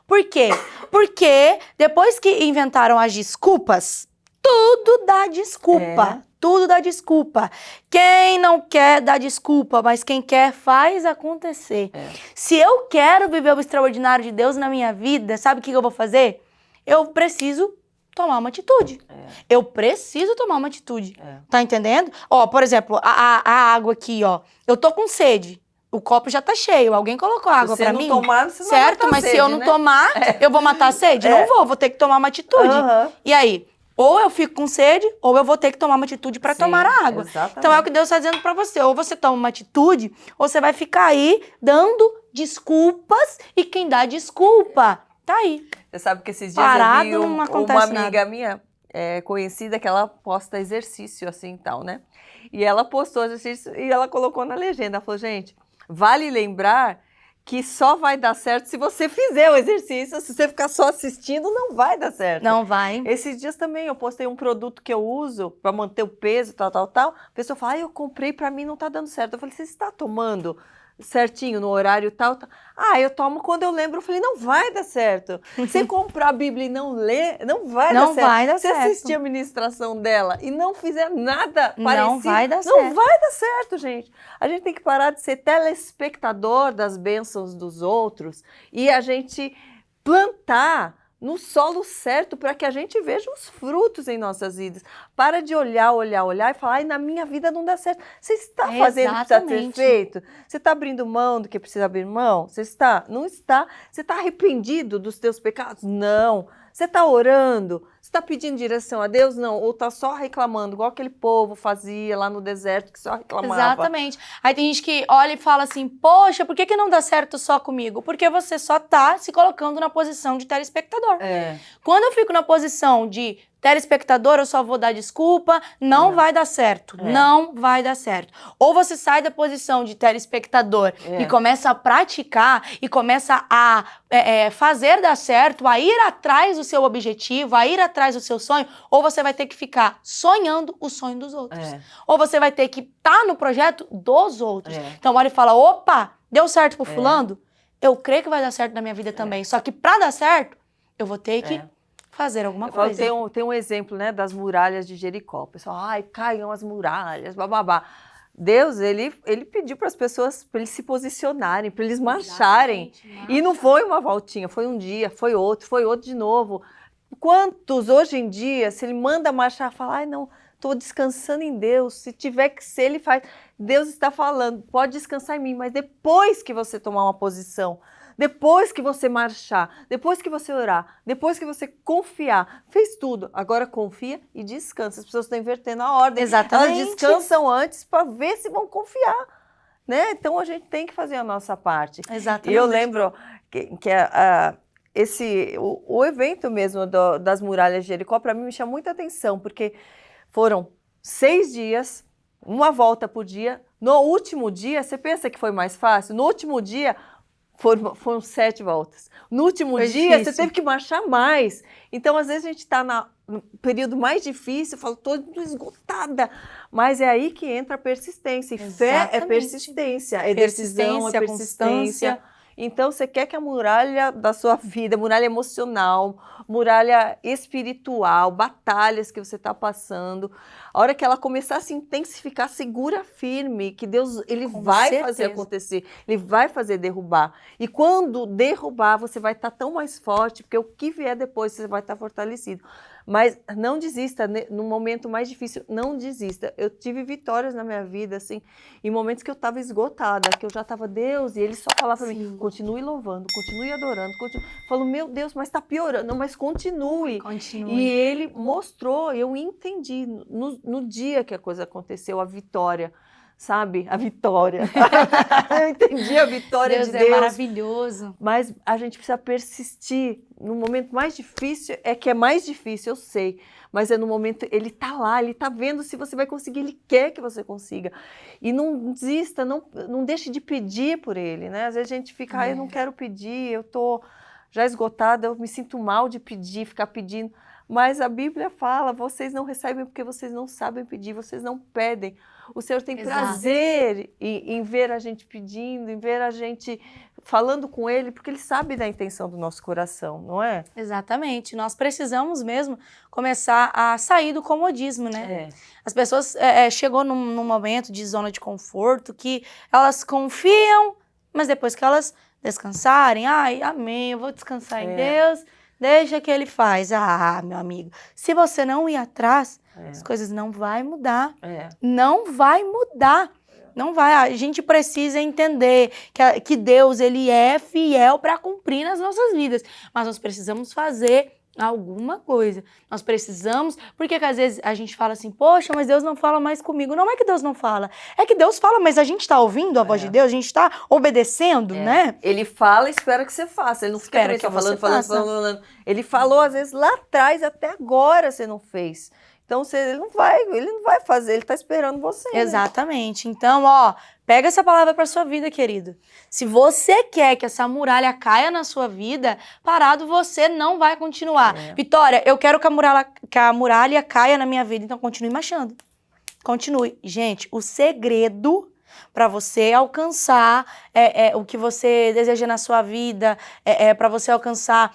por quê? Porque depois que inventaram as desculpas, tudo dá desculpa. Tudo dá desculpa. Quem não quer dá desculpa, mas quem quer faz acontecer. Se eu quero viver o extraordinário de Deus na minha vida, sabe o que eu vou fazer? Eu preciso tomar uma atitude. Eu preciso tomar uma atitude. Tá entendendo? Ó, por exemplo, a água aqui, ó. Eu tô com sede. O copo já tá cheio. Alguém colocou água pra mim? Se não tomar, você não certo? vai matar Mas a se eu sede, não né? tomar, eu vou matar a sede? Não vou ter que tomar uma atitude. E aí? Ou eu fico com sede, ou eu vou ter que tomar uma atitude para tomar a água. Exatamente. Então é o que Deus está dizendo para você. Ou você toma uma atitude, ou você vai ficar aí dando desculpas, e quem dá desculpa tá aí. Você sabe que esses dias parado, eu vi não acontece uma amiga minha conhecida que ela posta exercício assim e tal, né? E ela postou exercício e ela colocou na legenda, ela falou, gente, vale lembrar que só vai dar certo se você fizer o exercício. Se você ficar só assistindo, não vai dar certo. Não vai. Esses dias também eu postei um produto que eu uso para manter o peso, tal. A pessoa fala, eu comprei, para mim não tá dando certo. Eu falei, você está tomando certinho no horário tal? Eu tomo quando eu lembro. Eu falei, não vai dar certo. Você comprar a Bíblia e não ler, não vai dar certo. Não vai dar certo. Se assistir a ministração dela e não fizer nada parecido, não vai dar certo. Não vai dar certo, gente. A gente tem que parar de ser telespectador das bênçãos dos outros e a gente plantar no solo certo para que a gente veja os frutos em nossas vidas. Para de olhar e falar, na minha vida não dá certo. Você está fazendo o que precisa ser feito? Você está abrindo mão do que precisa abrir mão? Você está? Não está? Você está arrependido dos teus pecados? Não. Você está orando? Você está pedindo direção a Deus? Não. Ou está só reclamando, igual aquele povo fazia lá no deserto, que só reclamava. Exatamente. Aí tem gente que olha e fala assim, poxa, por que não dá certo só comigo? Porque você só está se colocando na posição de telespectador. Quando eu fico na posição de telespectador, eu só vou dar desculpa, não vai dar certo. Não vai dar certo. Ou você sai da posição de telespectador e começa a praticar e começa a fazer dar certo, a ir atrás do seu objetivo, a ir atrás do seu sonho, ou você vai ter que ficar sonhando o sonho dos outros. Ou você vai ter que estar no projeto dos outros. Então olha e fala, opa, deu certo pro fulano? Eu creio que vai dar certo na minha vida também. Só que pra dar certo, eu vou ter que fazer alguma coisa. Tem um exemplo, né, das muralhas de Jericó. O pessoal, caiam as muralhas, bababá. Deus, ele pediu para as pessoas, para eles se posicionarem, para eles marcharem. E não foi uma voltinha, foi um dia, foi outro de novo. Quantos hoje em dia, se ele manda marchar, fala, não, estou descansando em Deus, se tiver que ser, ele faz. Deus está falando, pode descansar em mim, mas depois que você tomar uma posição, depois que você marchar, depois que você orar, depois que você confiar, fez tudo. Agora confia e descansa. As pessoas estão invertendo a ordem. Exatamente. Elas descansam antes para ver se vão confiar, né? Então a gente tem que fazer a nossa parte. Exatamente. E eu lembro que o evento mesmo das muralhas de Jericó, para mim, me chamou muita atenção, porque foram 6 dias, uma volta por dia. No último dia, você pensa que foi mais fácil? No último dia, foram 7 voltas. No último dia, você teve que marchar mais. Então, às vezes, a gente está no período mais difícil, fala, estou esgotada. Mas é aí que entra a persistência. E fé é persistência, é decisão, é persistência. Então, você quer que a muralha da sua vida, muralha emocional, muralha espiritual, batalhas que você está passando, a hora que ela começar a se intensificar, segura firme, que Deus ele vai fazer acontecer, Ele vai fazer derrubar. E quando derrubar, você vai estar tão mais forte, porque o que vier depois, você vai estar fortalecido. Mas não desista, no momento mais difícil, não desista. Eu tive vitórias na minha vida, assim, em momentos que eu estava esgotada, que eu já estava, Deus, e Ele só falava para mim, continue louvando, continue adorando, continue. Eu falo, meu Deus, mas está piorando, não, mas continue. E Ele mostrou, eu entendi, no dia que a coisa aconteceu, a vitória, sabe? A vitória. Eu entendi a vitória de Deus. Deus é maravilhoso. Mas a gente precisa persistir. No momento mais difícil, é mais difícil, eu sei. Mas é no momento, Ele está lá, Ele está vendo se você vai conseguir, Ele quer que você consiga. E não desista, não deixe de pedir por Ele, né? Às vezes a gente fica, eu não quero pedir, eu estou já esgotada, eu me sinto mal de pedir, ficar pedindo. Mas a Bíblia fala, vocês não recebem porque vocês não sabem pedir, vocês não pedem. O Senhor tem prazer em ver a gente pedindo, em ver a gente falando com Ele, porque Ele sabe da intenção do nosso coração, não é? Exatamente. Nós precisamos mesmo começar a sair do comodismo, né? As pessoas chegou num momento de zona de conforto que elas confiam, mas depois que elas descansarem, ai, amém, eu vou descansar em Deus, deixa que Ele faz. Ah, meu amigo, se você não ir atrás, as coisas não vão mudar. Não vai mudar. Não vai. A gente precisa entender que Deus ele é fiel para cumprir nas nossas vidas. Mas nós precisamos fazer alguma coisa. Nós precisamos... Porque que às vezes a gente fala assim, poxa, mas Deus não fala mais comigo. Não é que Deus não fala. É que Deus fala, mas a gente está ouvindo a voz de Deus? A gente está obedecendo, né? Ele fala e espera que você faça. Ele não fica falando. Ele falou, às vezes, lá atrás, até agora você não fez. Então, ele não vai fazer, ele está esperando você. Exatamente. Né? Então, pega essa palavra para sua vida, querido. Se você quer que essa muralha caia na sua vida, parado você não vai continuar. Vitória, eu quero que a muralha caia na minha vida, então continue marchando. Continue. Gente, o segredo para você alcançar o que você deseja na sua vida, para você alcançar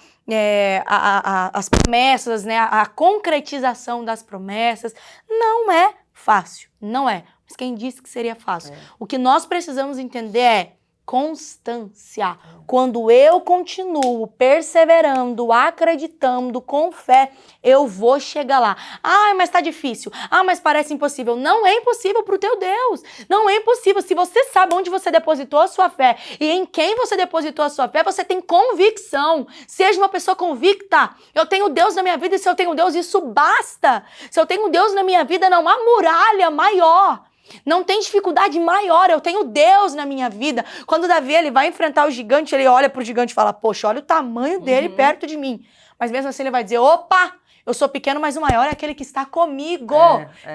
as promessas, né? A concretização das promessas, não é fácil, não é. Mas quem disse que seria fácil? O que nós precisamos entender é constância. Quando eu continuo perseverando, acreditando, com fé, eu vou chegar lá. Ah, mas tá difícil. Ah, mas parece impossível. Não é impossível pro teu Deus. Não é impossível. Se você sabe onde você depositou a sua fé e em quem você depositou a sua fé, você tem convicção. Seja uma pessoa convicta. Eu tenho Deus na minha vida e se eu tenho Deus, isso basta. Se eu tenho Deus na minha vida, não há muralha maior. Não tem dificuldade maior, eu tenho Deus na minha vida. Quando Davi ele vai enfrentar o gigante, ele olha pro gigante e fala, poxa, olha o tamanho dele perto de mim. Mas mesmo assim ele vai dizer, opa, eu sou pequeno, mas o maior é aquele que está comigo.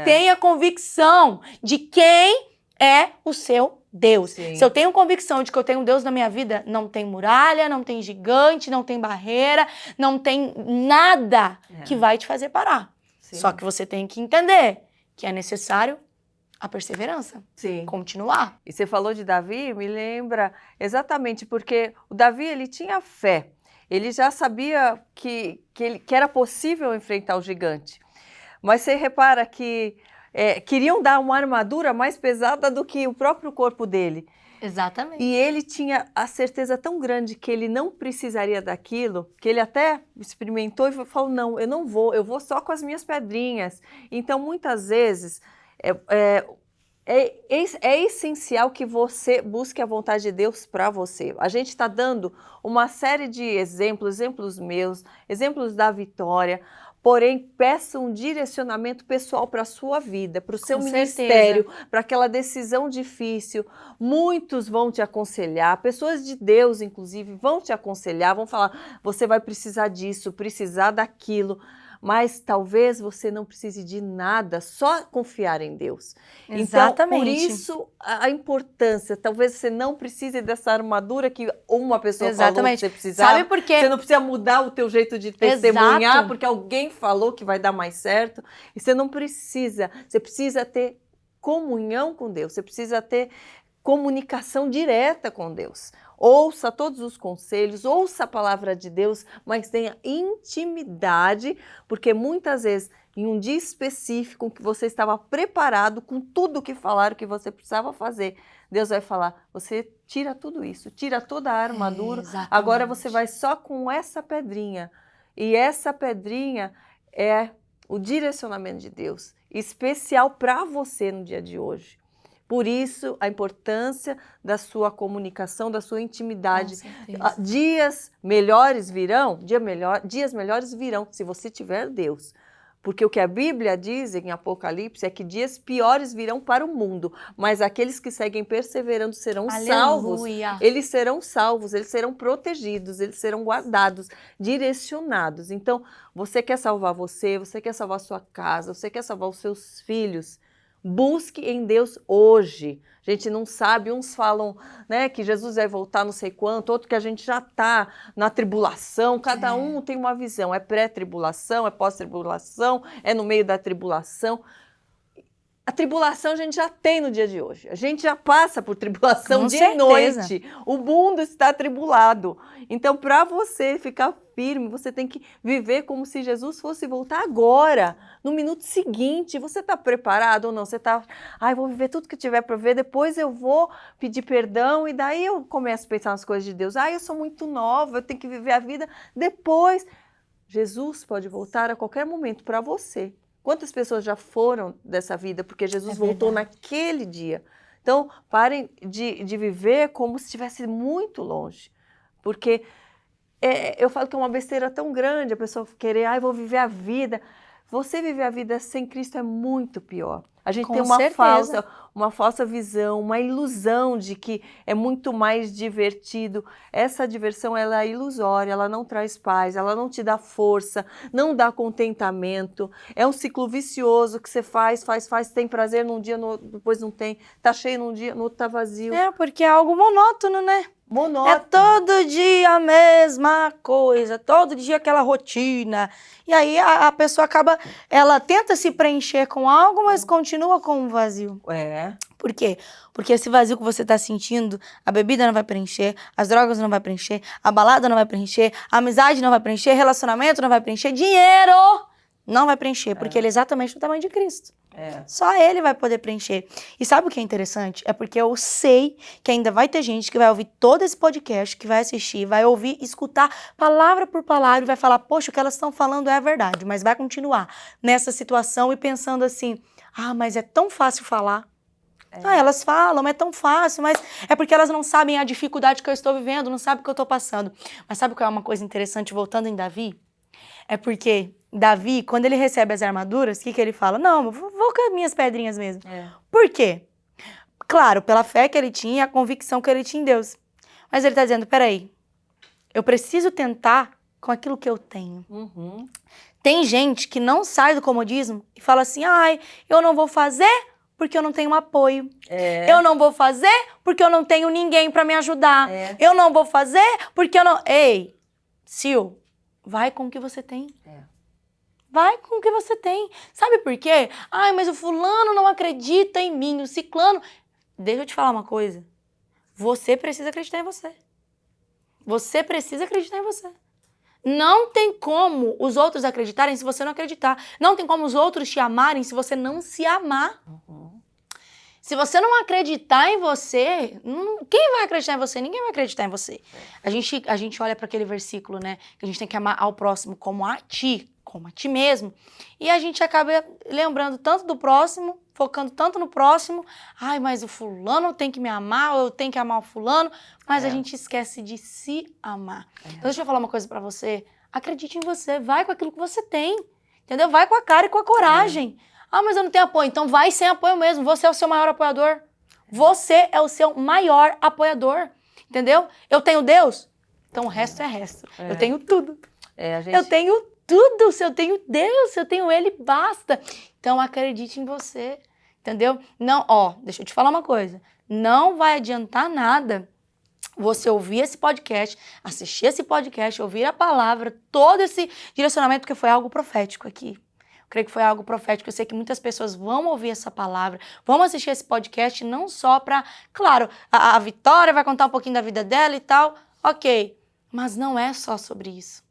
Tenha convicção de quem é o seu Deus. Sim. Se eu tenho convicção de que eu tenho Deus na minha vida, não tem muralha, não tem gigante, não tem barreira, não tem nada que vai te fazer parar. Sim. Só que você tem que entender que é necessário a perseverança. Sim. Continuar. E você falou de Davi, me lembra exatamente porque o Davi, ele tinha fé. Ele já sabia que era possível enfrentar o gigante. Mas você repara que queriam dar uma armadura mais pesada do que o próprio corpo dele. Exatamente. E ele tinha a certeza tão grande que ele não precisaria daquilo, que ele até experimentou e falou, não, eu não vou, eu vou só com as minhas pedrinhas. Então, muitas vezes... é essencial que você busque a vontade de Deus para você. A gente está dando uma série de exemplos meus, exemplos da Vitória, porém, peça um direcionamento pessoal para a sua vida, para o seu ministério, para aquela decisão difícil. Muitos vão te aconselhar, pessoas de Deus, inclusive, vão te aconselhar, vão falar, você vai precisar disso, precisar daquilo. Mas talvez você não precise de nada, só confiar em Deus. Exatamente. Então, por isso, a importância. Talvez você não precise dessa armadura que uma pessoa falou que você precisava. Sabe por quê? Você não precisa mudar o teu jeito de testemunhar, porque alguém falou que vai dar mais certo. E você não precisa. Você precisa ter comunhão com Deus. Você precisa ter comunicação direta com Deus. Ouça todos os conselhos, ouça a palavra de Deus, mas tenha intimidade, porque muitas vezes, em um dia específico, que você estava preparado com tudo que falaram que você precisava fazer, Deus vai falar, você tira tudo isso, tira toda a armadura, agora você vai só com essa pedrinha. E essa pedrinha é o direcionamento de Deus, especial para você no dia de hoje. Por isso, a importância da sua comunicação, da sua intimidade. Dias melhores virão, dias melhores virão, se você tiver Deus. Porque o que a Bíblia diz em Apocalipse é que dias piores virão para o mundo, mas aqueles que seguem perseverando serão salvos. Eles serão salvos, eles serão protegidos, eles serão guardados, direcionados. Então, você quer salvar você quer salvar sua casa, você quer salvar os seus filhos, busque em Deus hoje. A gente não sabe, uns falam, né, que Jesus vai voltar não sei quanto, outro que a gente já está na tribulação, cada um tem uma visão, é pré-tribulação, é pós-tribulação, é no meio da tribulação. A tribulação a gente já tem no dia de hoje, a gente já passa por tribulação de noite, o mundo está atribulado. Então, para você ficar firme, você tem que viver como se Jesus fosse voltar agora, no minuto seguinte. Você está preparado ou não? Você está, vou viver tudo que tiver para ver, depois eu vou pedir perdão e daí eu começo a pensar nas coisas de Deus. Eu sou muito nova, eu tenho que viver a vida depois. Jesus pode voltar a qualquer momento para você. Quantas pessoas já foram dessa vida porque Jesus voltou naquele dia? Então, parem de viver como se estivesse muito longe. Porque eu falo que é uma besteira tão grande a pessoa querer, vou viver a vida. Você viver a vida sem Cristo é muito pior. A gente tem uma falsa visão, uma ilusão de que é muito mais divertido. Essa diversão ela é ilusória, ela não traz paz, ela não te dá força, não dá contentamento. É um ciclo vicioso que você faz, tem prazer num dia, depois não tem. Tá cheio num dia, no outro tá vazio. Porque é algo monótono, né? É todo dia a mesma coisa, todo dia aquela rotina. E aí a pessoa acaba, ela tenta se preencher com algo, mas continua com um vazio. Por quê? Porque esse vazio que você está sentindo, a bebida não vai preencher, as drogas não vai preencher, a balada não vai preencher, a amizade não vai preencher, relacionamento não vai preencher, dinheiro não vai preencher, porque ele é exatamente o tamanho de Cristo. Só ele vai poder preencher. E sabe o que é interessante? É porque eu sei que ainda vai ter gente que vai ouvir todo esse podcast, que vai assistir, vai ouvir, escutar palavra por palavra e vai falar, poxa, o que elas estão falando é a verdade, mas vai continuar nessa situação e pensando assim, mas é tão fácil falar. Elas falam, mas é tão fácil, mas é porque elas não sabem a dificuldade que eu estou vivendo, não sabem o que eu estou passando. Mas sabe qual é uma coisa interessante, voltando em Davi? É porque Davi, quando ele recebe as armaduras, o que ele fala? Não, eu vou com as minhas pedrinhas mesmo. Por quê? Claro, pela fé que ele tinha, a convicção que ele tinha em Deus. Mas ele está dizendo, peraí, eu preciso tentar com aquilo que eu tenho. Tem gente que não sai do comodismo e fala assim, eu não vou fazer porque eu não tenho apoio. Eu não vou fazer porque eu não tenho ninguém para me ajudar. Eu não vou fazer porque eu não... Ei, Sil, vai com o que você tem. Vai com o que você tem. Sabe por quê? Mas o fulano não acredita em mim, o ciclano... Deixa eu te falar uma coisa. Você precisa acreditar em você. Você precisa acreditar em você. Não tem como os outros acreditarem se você não acreditar. Não tem como os outros te amarem se você não se amar. Se você não acreditar em você, quem vai acreditar em você? Ninguém vai acreditar em você. A gente olha para aquele versículo, né? Que a gente tem que amar ao próximo como a ti mesmo. E a gente acaba lembrando tanto do próximo, focando tanto no próximo. Ai, mas o fulano tem que me amar, ou eu tenho que amar o fulano. Mas a gente esquece de se amar. Então, deixa eu falar uma coisa pra você. Acredite em você, vai com aquilo que você tem. Entendeu? Vai com a cara e com a coragem. Ah, mas eu não tenho apoio. Então vai sem apoio mesmo. Você é o seu maior apoiador. Você é o seu maior apoiador. Entendeu? Eu tenho Deus, então o resto é resto. Eu tenho tudo. Eu tenho tudo. Se eu tenho Deus, se eu tenho Ele, basta. Então acredite em você. Entendeu? Não, deixa eu te falar uma coisa. Não vai adiantar nada você ouvir esse podcast, assistir esse podcast, ouvir a palavra, todo esse direcionamento, porque foi algo profético aqui. Eu creio que foi algo profético. Eu sei que muitas pessoas vão ouvir essa palavra, vão assistir esse podcast não só para... Claro, a Vitória vai contar um pouquinho da vida dela e tal, ok. Mas não é só sobre isso.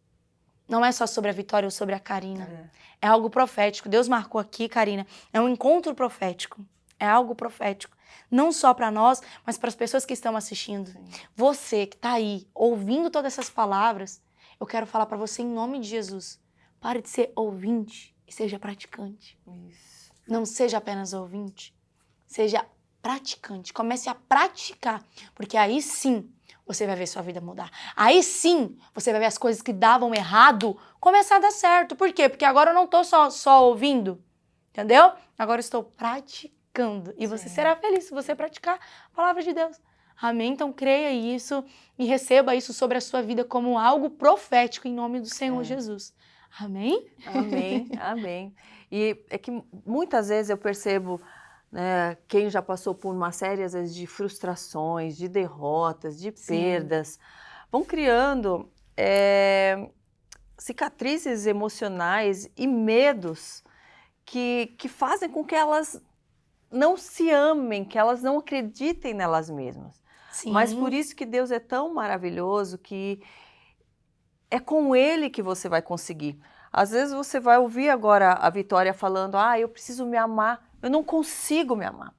Não é só sobre a Vitória ou sobre a Karina. É algo profético. Deus marcou aqui, Karina, é um encontro profético. É algo profético. Não só para nós, mas para as pessoas que estão assistindo. Sim. Você que está aí, ouvindo todas essas palavras, eu quero falar para você em nome de Jesus. Pare de ser ouvinte e seja praticante. Isso. Não seja apenas ouvinte, seja praticante. Comece a praticar, porque aí sim você vai ver sua vida mudar. Aí sim você vai ver as coisas que davam errado começar a dar certo. Por quê? Porque agora eu não estou só ouvindo, entendeu? Agora eu estou praticando. E você será feliz se você praticar a palavra de Deus. Amém? Então creia isso e receba isso sobre a sua vida como algo profético em nome do Senhor Jesus. Amém? Amém, amém. E é que muitas vezes eu percebo, né, quem já passou por uma série, às vezes, de frustrações, de derrotas, de perdas, vão criando cicatrizes emocionais e medos que fazem com que elas não se amem, que elas não acreditem nelas mesmas. Sim. Mas por isso que Deus é tão maravilhoso, que é com Ele que você vai conseguir. Às vezes você vai ouvir agora a Vitória falando, eu preciso me amar, eu não consigo me amar.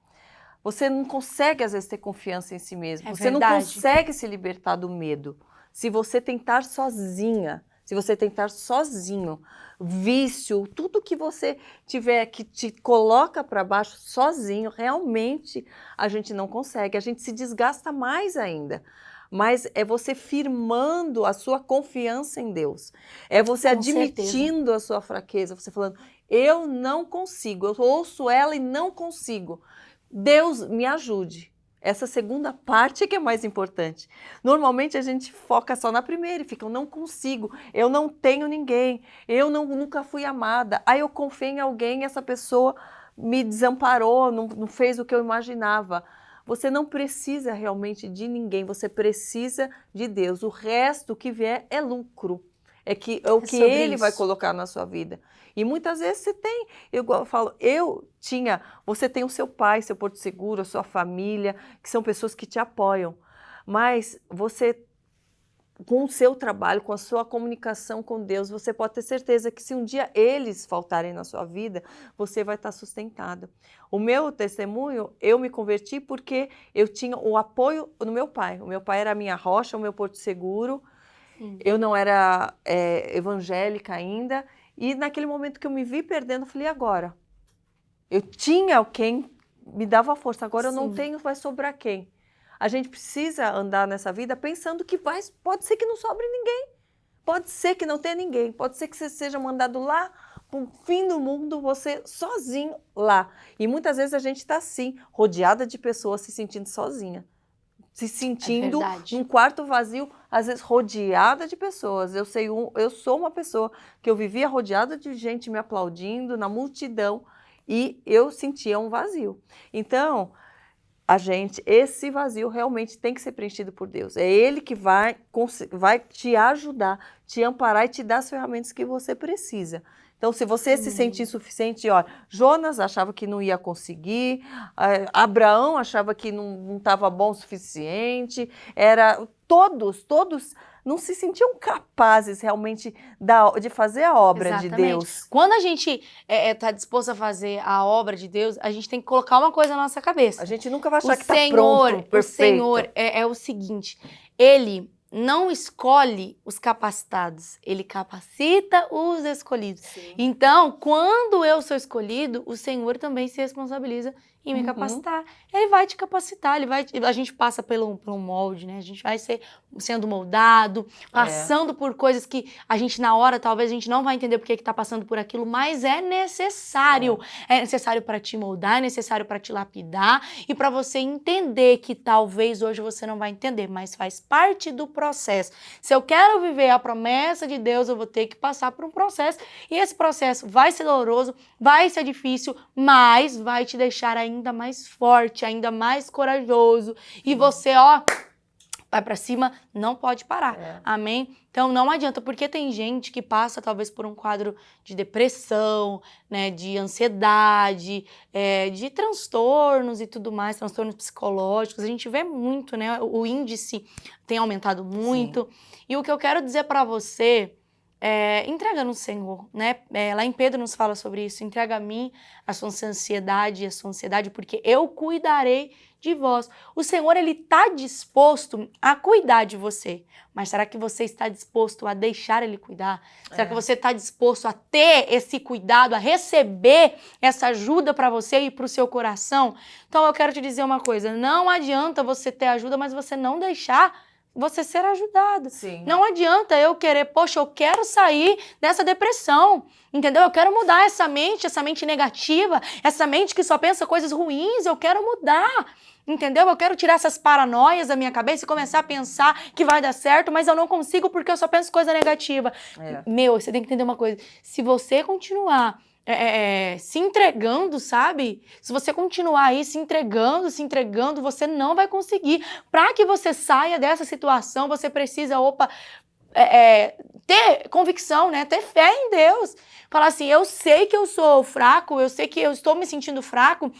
Você não consegue, às vezes, ter confiança em si mesmo. Você não consegue se libertar do medo. Se você tentar sozinha, se você tentar sozinho, vício, tudo que você tiver que te coloca para baixo sozinho, realmente a gente não consegue, a gente se desgasta mais ainda. Mas é você firmando a sua confiança em Deus, é você admitindo a sua fraqueza, você falando, eu não consigo, eu ouço ela e não consigo, Deus me ajude. Essa segunda parte é que é mais importante. Normalmente a gente foca só na primeira e fica, eu não consigo, eu não tenho ninguém, eu nunca fui amada. Aí eu confiei em alguém e essa pessoa me desamparou, não fez o que eu imaginava. Você não precisa realmente de ninguém, você precisa de Deus. O resto que vier é lucro. É o que Ele vai colocar na sua vida. E muitas vezes você tem, eu falo, você tem o seu pai, seu porto seguro, a sua família, que são pessoas que te apoiam. Mas você, com o seu trabalho, com a sua comunicação com Deus, você pode ter certeza que se um dia eles faltarem na sua vida, você vai estar sustentada. O meu testemunho, eu me converti porque eu tinha o apoio no meu pai. O meu pai era a minha rocha, o meu porto seguro. Eu não era evangélica ainda. E naquele momento que eu me vi perdendo, eu falei, agora? Eu tinha quem me dava força, agora eu não tenho, vai sobrar quem? A gente precisa andar nessa vida pensando que pode ser que não sobre ninguém, pode ser que não tenha ninguém, pode ser que você seja mandado lá para o fim do mundo, você sozinho lá. E muitas vezes a gente está assim, rodeada de pessoas, se sentindo sozinha. Se sentindo num quarto vazio, às vezes rodeada de pessoas. Eu sou uma pessoa que eu vivia rodeada de gente me aplaudindo na multidão e eu sentia um vazio. Então, esse vazio realmente tem que ser preenchido por Deus. É Ele que vai te ajudar, te amparar e te dar as ferramentas que você precisa. Então, se você se sentir insuficiente, olha, Jonas achava que não ia conseguir, Abraão achava que não estava bom o suficiente, todos não se sentiam capazes realmente de fazer a obra de Deus. Quando a gente está disposto a fazer a obra de Deus, a gente tem que colocar uma coisa na nossa cabeça. A gente nunca vai achar que está pronto, perfeito. O Senhor é o seguinte, Ele não escolhe os capacitados, ele capacita os escolhidos. Sim. Então, quando eu sou escolhido, o Senhor também se responsabiliza em me capacitar. Ele vai te capacitar, a gente passa por um molde, né? A gente vai sendo moldado, passando por coisas que a gente na hora talvez a gente não vai entender porque que tá passando por aquilo, mas é necessário. É necessário para te moldar, é necessário para te lapidar e para você entender que talvez hoje você não vai entender, mas faz parte do processo. Se eu quero viver a promessa de Deus, eu vou ter que passar por um processo e esse processo vai ser doloroso, vai ser difícil, mas vai te deixar ainda mais forte, ainda mais corajoso. E você, ó, vai pra cima, não pode parar. Amém? Então não adianta, porque tem gente que passa talvez por um quadro de depressão, né, de ansiedade, de transtornos e tudo mais, transtornos psicológicos. A gente vê muito, né? O índice tem aumentado muito. Sim. E o que eu quero dizer pra você entrega no Senhor, né? Lá em Pedro nos fala sobre isso. Entrega a mim a sua ansiedade, porque eu cuidarei de vós. O Senhor, ele está disposto a cuidar de você. Mas será que você está disposto a deixar ele cuidar? Será que você está disposto a ter esse cuidado, a receber essa ajuda para você e para o seu coração? Então eu quero te dizer uma coisa. Não adianta você ter ajuda, mas você não deixar você ser ajudado. Sim. Não adianta eu querer, poxa, eu quero sair dessa depressão, entendeu? Eu quero mudar essa mente negativa, essa mente que só pensa coisas ruins, eu quero mudar, entendeu? Eu quero tirar essas paranoias da minha cabeça e começar a pensar que vai dar certo, mas eu não consigo porque eu só penso coisa negativa. Meu, você tem que entender uma coisa, se você continuar se entregando, sabe? Se você continuar aí se entregando, você não vai conseguir. Para que você saia dessa situação, você precisa, ter convicção, né? Ter fé em Deus. Falar assim, eu sei que eu sou fraco, eu sei que eu estou me sentindo fraco,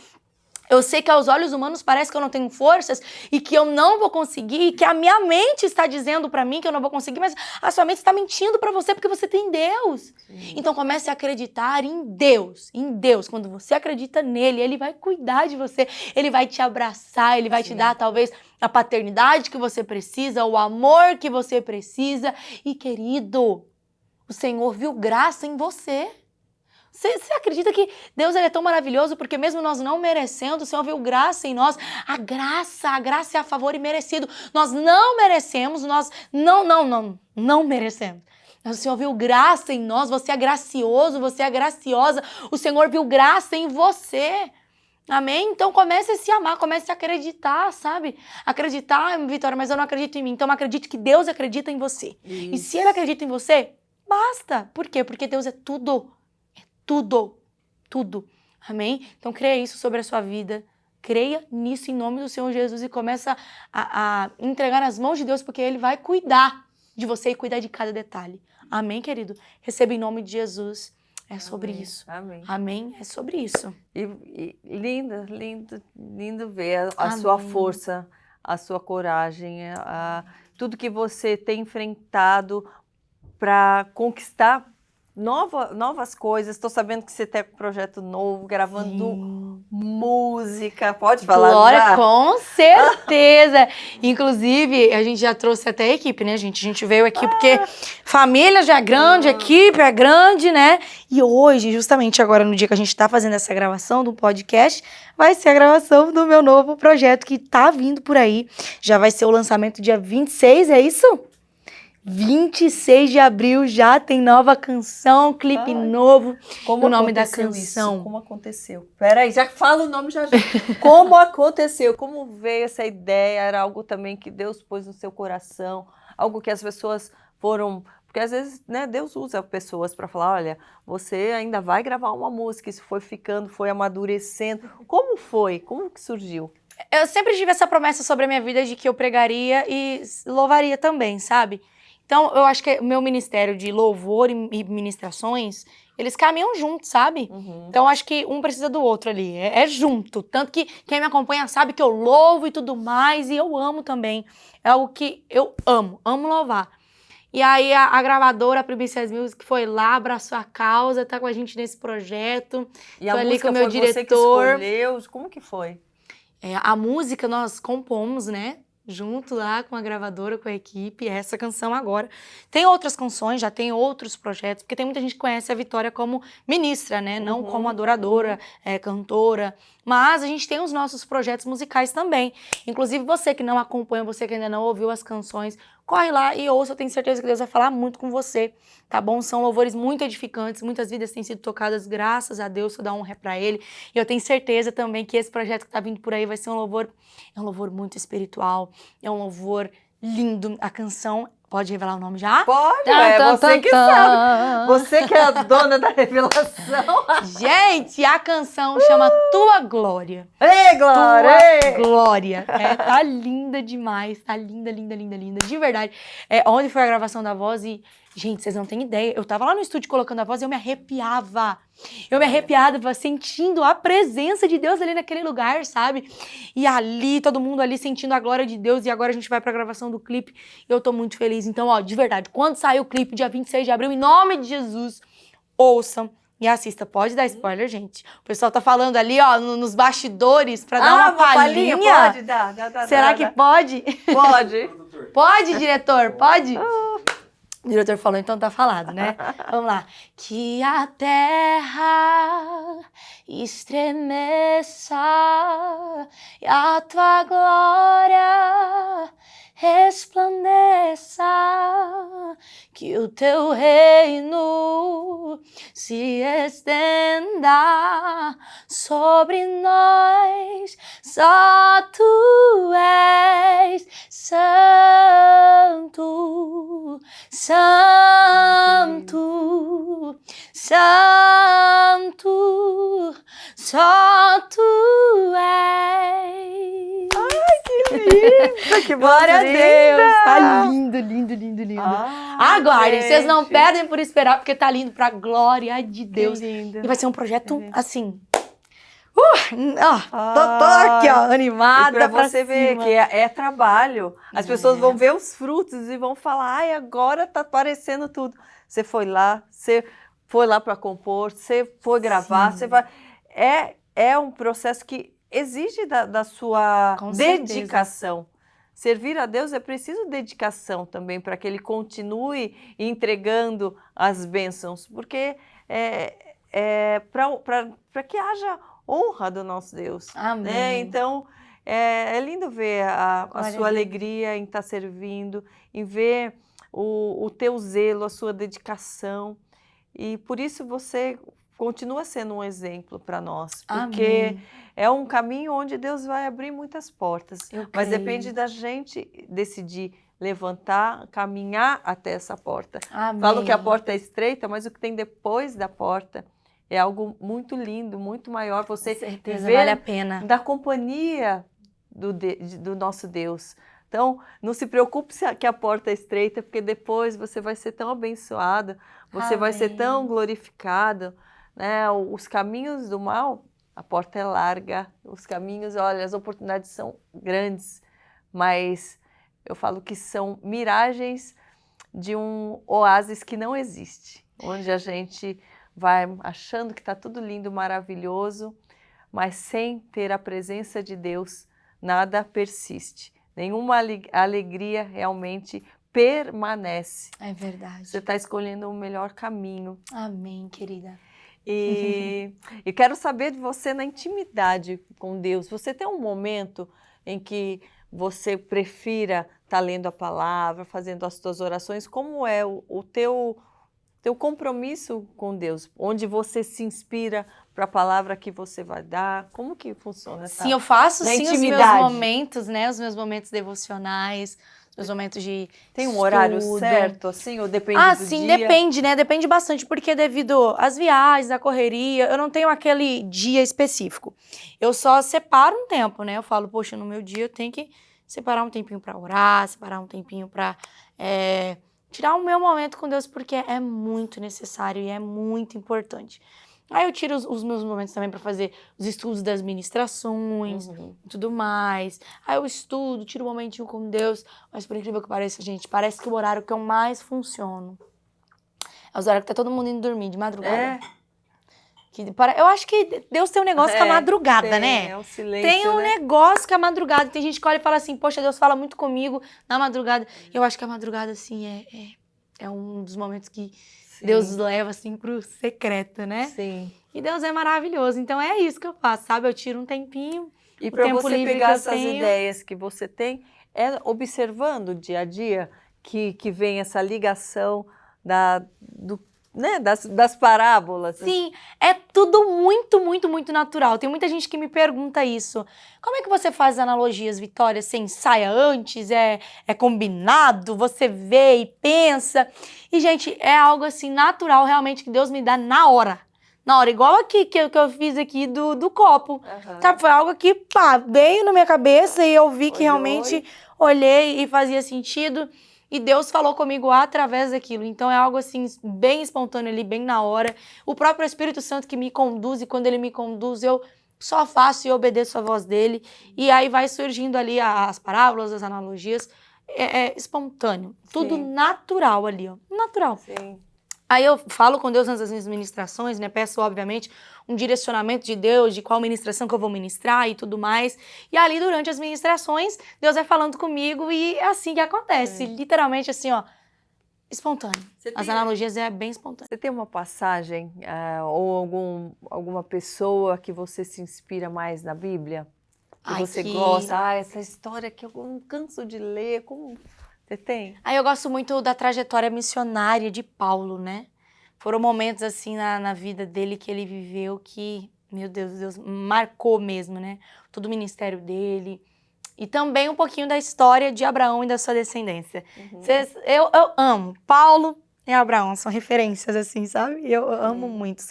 eu sei que aos olhos humanos parece que eu não tenho forças e que eu não vou conseguir, e que a minha mente está dizendo para mim que eu não vou conseguir, mas a sua mente está mentindo para você porque você tem Deus. Sim. Então comece a acreditar em Deus, em Deus. Quando você acredita nele, ele vai cuidar de você, ele vai te abraçar, ele vai te dar talvez a paternidade que você precisa, o amor que você precisa. E querido, o Senhor viu graça em você. Você acredita que Deus é tão maravilhoso porque mesmo nós não merecendo, o Senhor viu graça em nós? A graça é a favor e merecido. Nós não merecemos, nós não merecemos. Mas o Senhor viu graça em nós, você é gracioso, você é graciosa. O Senhor viu graça em você. Amém? Então comece a se amar, comece a acreditar, sabe? Acreditar, Vitória, mas eu não acredito em mim. Então acredite que Deus acredita em você. Isso. E se Ele acredita em você, basta. Por quê? Porque Deus é tudo. Tudo. Amém? Então creia isso sobre a sua vida. Creia nisso em nome do Senhor Jesus e começa a entregar nas mãos de Deus, porque Ele vai cuidar de você e cuidar de cada detalhe. Amém, querido? Receba em nome de Jesus. É sobre isso. Amém. Amém? É sobre isso. E lindo ver a sua força, a sua coragem, tudo que você tem enfrentado para conquistar novas coisas. Estou sabendo que você tem um projeto novo, gravando música. Pode falar? Glória, já? Com certeza. Inclusive, a gente já trouxe até a equipe, né, gente? A gente veio aqui porque família já é grande, equipe é grande, né? E hoje, justamente agora, no dia que a gente tá fazendo essa gravação do podcast, vai ser a gravação do meu novo projeto que tá vindo por aí. Já vai ser o lançamento dia 26, é isso? 26 de abril já tem nova canção, clipe novo. Como o nome da canção? Isso? Como aconteceu? Peraí, já fala o nome já. Como aconteceu? Como veio essa ideia? Era algo também que Deus pôs no seu coração? Algo que as pessoas foram... Porque às vezes, né, Deus usa pessoas para falar, olha, você ainda vai gravar uma música, isso foi ficando, foi amadurecendo. Como foi? Como que surgiu? Eu sempre tive essa promessa sobre a minha vida de que eu pregaria e louvaria também, sabe? Então, eu acho que o meu ministério de louvor e ministrações, eles caminham juntos, sabe? Então, eu acho que um precisa do outro ali, é junto. Tanto que quem me acompanha sabe que eu louvo e tudo mais, e eu amo também. É algo que eu amo louvar. E aí, a gravadora, a Primícias Music, foi lá, abraçou a causa, tá com a gente nesse projeto. E a música foi você que escolheu? Como que foi? A música nós compomos, né? junto lá com a gravadora, com a equipe, essa canção agora. Tem outras canções, já tem outros projetos, porque tem muita gente que conhece a Vitória como ministra, né? Não como adoradora, cantora. Mas a gente tem os nossos projetos musicais também. Inclusive você que não acompanha, você que ainda não ouviu as canções, corre lá e ouça, eu tenho certeza que Deus vai falar muito com você, tá bom? São louvores muito edificantes, muitas vidas têm sido tocadas, graças a Deus, toda a honra é pra Ele. E eu tenho certeza também que esse projeto que tá vindo por aí vai ser um louvor muito espiritual, é um louvor lindo. A canção, pode revelar o nome já? Pode, é você que sabe. Você que é a dona da revelação. Gente, a canção chama Tua Glória. Ei, Glória! Tua Glória. Tá linda demais, tá linda, linda, linda, linda, de verdade. Onde foi a gravação da voz e, gente, vocês não têm ideia, eu tava lá no estúdio colocando a voz e eu me arrepiava. Eu me arrepiava sentindo a presença de Deus ali naquele lugar, sabe? E ali, todo mundo ali sentindo a glória de Deus. E agora a gente vai pra gravação do clipe. Eu tô muito feliz. Então, ó, de verdade, quando sair o clipe, dia 26 de abril, em nome de Jesus, ouçam e assista. Pode dar spoiler, gente. O pessoal tá falando ali, ó, nos bastidores, pra dar uma palhinha. Pode dar. Será que pode? Pode. Pode, diretor? Pode? O diretor falou, então tá falado, né? Vamos lá. Que a terra estremeça e a tua glória resplandeça, que o teu reino se estenda sobre nós. Só tu és santo, santo, santo, só tu és. Ai, que lindo! Que glória a linda. Deus! Tá lindo, lindo, lindo, lindo. Aguardem, vocês não perdem por esperar, porque tá lindo pra glória de Deus. Que lindo. E vai ser um projeto assim. Tô aqui, ó, animada. E pra você ver que é trabalho. As pessoas vão ver os frutos e vão falar, ai, agora tá aparecendo tudo. Você foi lá para compor, você foi gravar, você vai... É um processo que exige da sua dedicação. Servir a Deus é preciso dedicação também para que Ele continue entregando as bênçãos, porque para que haja honra do nosso Deus. Amém. Né? Então, é lindo ver a sua alegria em estar servindo, em ver o teu zelo, a sua dedicação. E por isso você continua sendo um exemplo para nós. Porque é um caminho onde Deus vai abrir muitas portas. Mas depende da gente decidir levantar, caminhar até essa porta. Amém. Falo que a porta é estreita, mas o que tem depois da porta é algo muito lindo, muito maior. Você certeza, vale a pena. Da companhia do nosso Deus. Então, não se preocupe que a porta é estreita, porque depois você vai ser tão abençoado, você vai ser tão glorificado. Né? Os caminhos do mal, a porta é larga, os caminhos, olha, as oportunidades são grandes, mas eu falo que são miragens de um oásis que não existe, onde a gente vai achando que está tudo lindo, maravilhoso, mas sem ter a presença de Deus, nada persiste. Nenhuma alegria realmente permanece. É verdade. Você está escolhendo o melhor caminho. Amém, querida. E quero saber de você na intimidade com Deus. Você tem um momento em que você prefira estar lendo a palavra, fazendo as suas orações? Como é o teu compromisso com Deus? Onde você se inspira para a palavra que você vai dar? Como que funciona essa? Sim, eu faço sim os meus momentos, né? Os meus momentos devocionais, os meus momentos de Tem um horário certo, assim, ou depende do sim, dia? depende, né? Depende bastante, porque devido às viagens, à correria, eu não tenho aquele dia específico. Eu só separo um tempo, né? Eu falo, poxa, no meu dia eu tenho que separar um tempinho para orar, separar um tempinho para tirar o meu momento com Deus, porque é muito necessário e é muito importante. Aí eu tiro os meus momentos também para fazer os estudos das ministrações e tudo mais. Aí eu estudo, tiro um momentinho com Deus. Mas por incrível que pareça, gente, parece que o horário que eu mais funciono é os horários que tá todo mundo indo dormir de madrugada. Eu acho que Deus tem um negócio com a madrugada, né? É o silêncio, Tem um negócio com a madrugada. Tem gente que olha e fala assim, poxa, Deus fala muito comigo na madrugada. Eu acho que a madrugada, assim, é um dos momentos que Deus leva, assim, pro secreto, né? Sim. E Deus é maravilhoso. Então é isso que eu faço, sabe? Eu tiro um tempinho. E para você pegar essas ideias que você tem, é observando dia a dia que vem essa ligação das parábolas. Sim, é tudo muito, muito, muito natural. Tem muita gente que me pergunta isso. Como é que você faz analogias, Vitória? Você ensaia antes? É combinado? Você vê e pensa? E, gente, é algo assim natural realmente que Deus me dá na hora. Na hora, igual aqui que eu fiz aqui do copo. Sabe, foi algo que, pá, veio na minha cabeça e eu vi que realmente olhei e fazia sentido. E Deus falou comigo através daquilo. Então é algo assim, bem espontâneo ali, bem na hora. O próprio Espírito Santo que me conduz, e quando ele me conduz, eu só faço e obedeço a voz dele. E aí vai surgindo ali as parábolas, as analogias. É espontâneo. Tudo natural ali, ó. Natural. Sim. Aí eu falo com Deus nas minhas ministrações, né? Peço, obviamente, um direcionamento de Deus, de qual ministração que eu vou ministrar e tudo mais. E ali, durante as ministrações, Deus vai falando comigo e é assim que acontece. Literalmente assim, ó, espontâneo. As analogias é bem espontâneo. Você tem uma passagem ou alguma pessoa que você se inspira mais na Bíblia? Que você gosta? Essa história que eu não canso de ler, como... Você tem? Eu gosto muito da trajetória missionária de Paulo, né? Foram momentos assim na vida dele que ele viveu que, meu Deus, marcou mesmo, né? Todo o ministério dele. E também um pouquinho da história de Abraão e da sua descendência. Eu amo. Paulo e Abraão são referências, assim, sabe? Eu amo muito.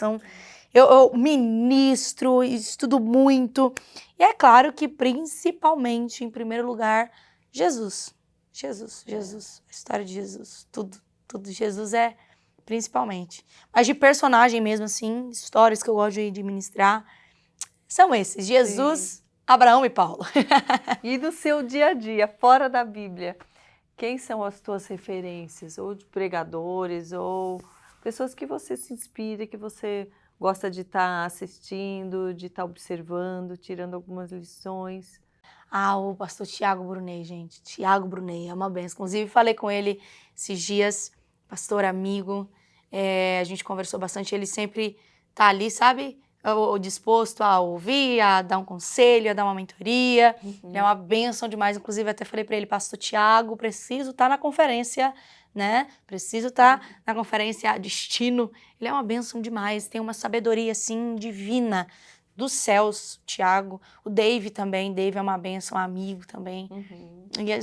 Eu ministro, estudo muito. E é claro que, principalmente, em primeiro lugar, Jesus. A história de Jesus, tudo. Jesus é principalmente. Mas de personagem mesmo, assim, histórias que eu gosto de ministrar, são esses, Jesus, Abraão e Paulo. E do seu dia a dia, fora da Bíblia, quem são as tuas referências? Ou de pregadores, ou pessoas que você se inspira, que você gosta de estar assistindo, de estar observando, tirando algumas lições? O pastor Tiago Brunet, gente. Tiago Brunet, é uma benção. Inclusive, falei com ele esses dias, pastor amigo. A gente conversou bastante. Ele sempre tá ali, sabe? Disposto a ouvir, a dar um conselho, a dar uma mentoria. É uma benção demais. Inclusive, até falei para ele, pastor Tiago, preciso estar na conferência, né? Preciso estar na conferência Destino. Ele é uma benção demais. Tem uma sabedoria, assim, divina dos céus, Tiago. O Dave também. Dave é uma benção, um amigo também.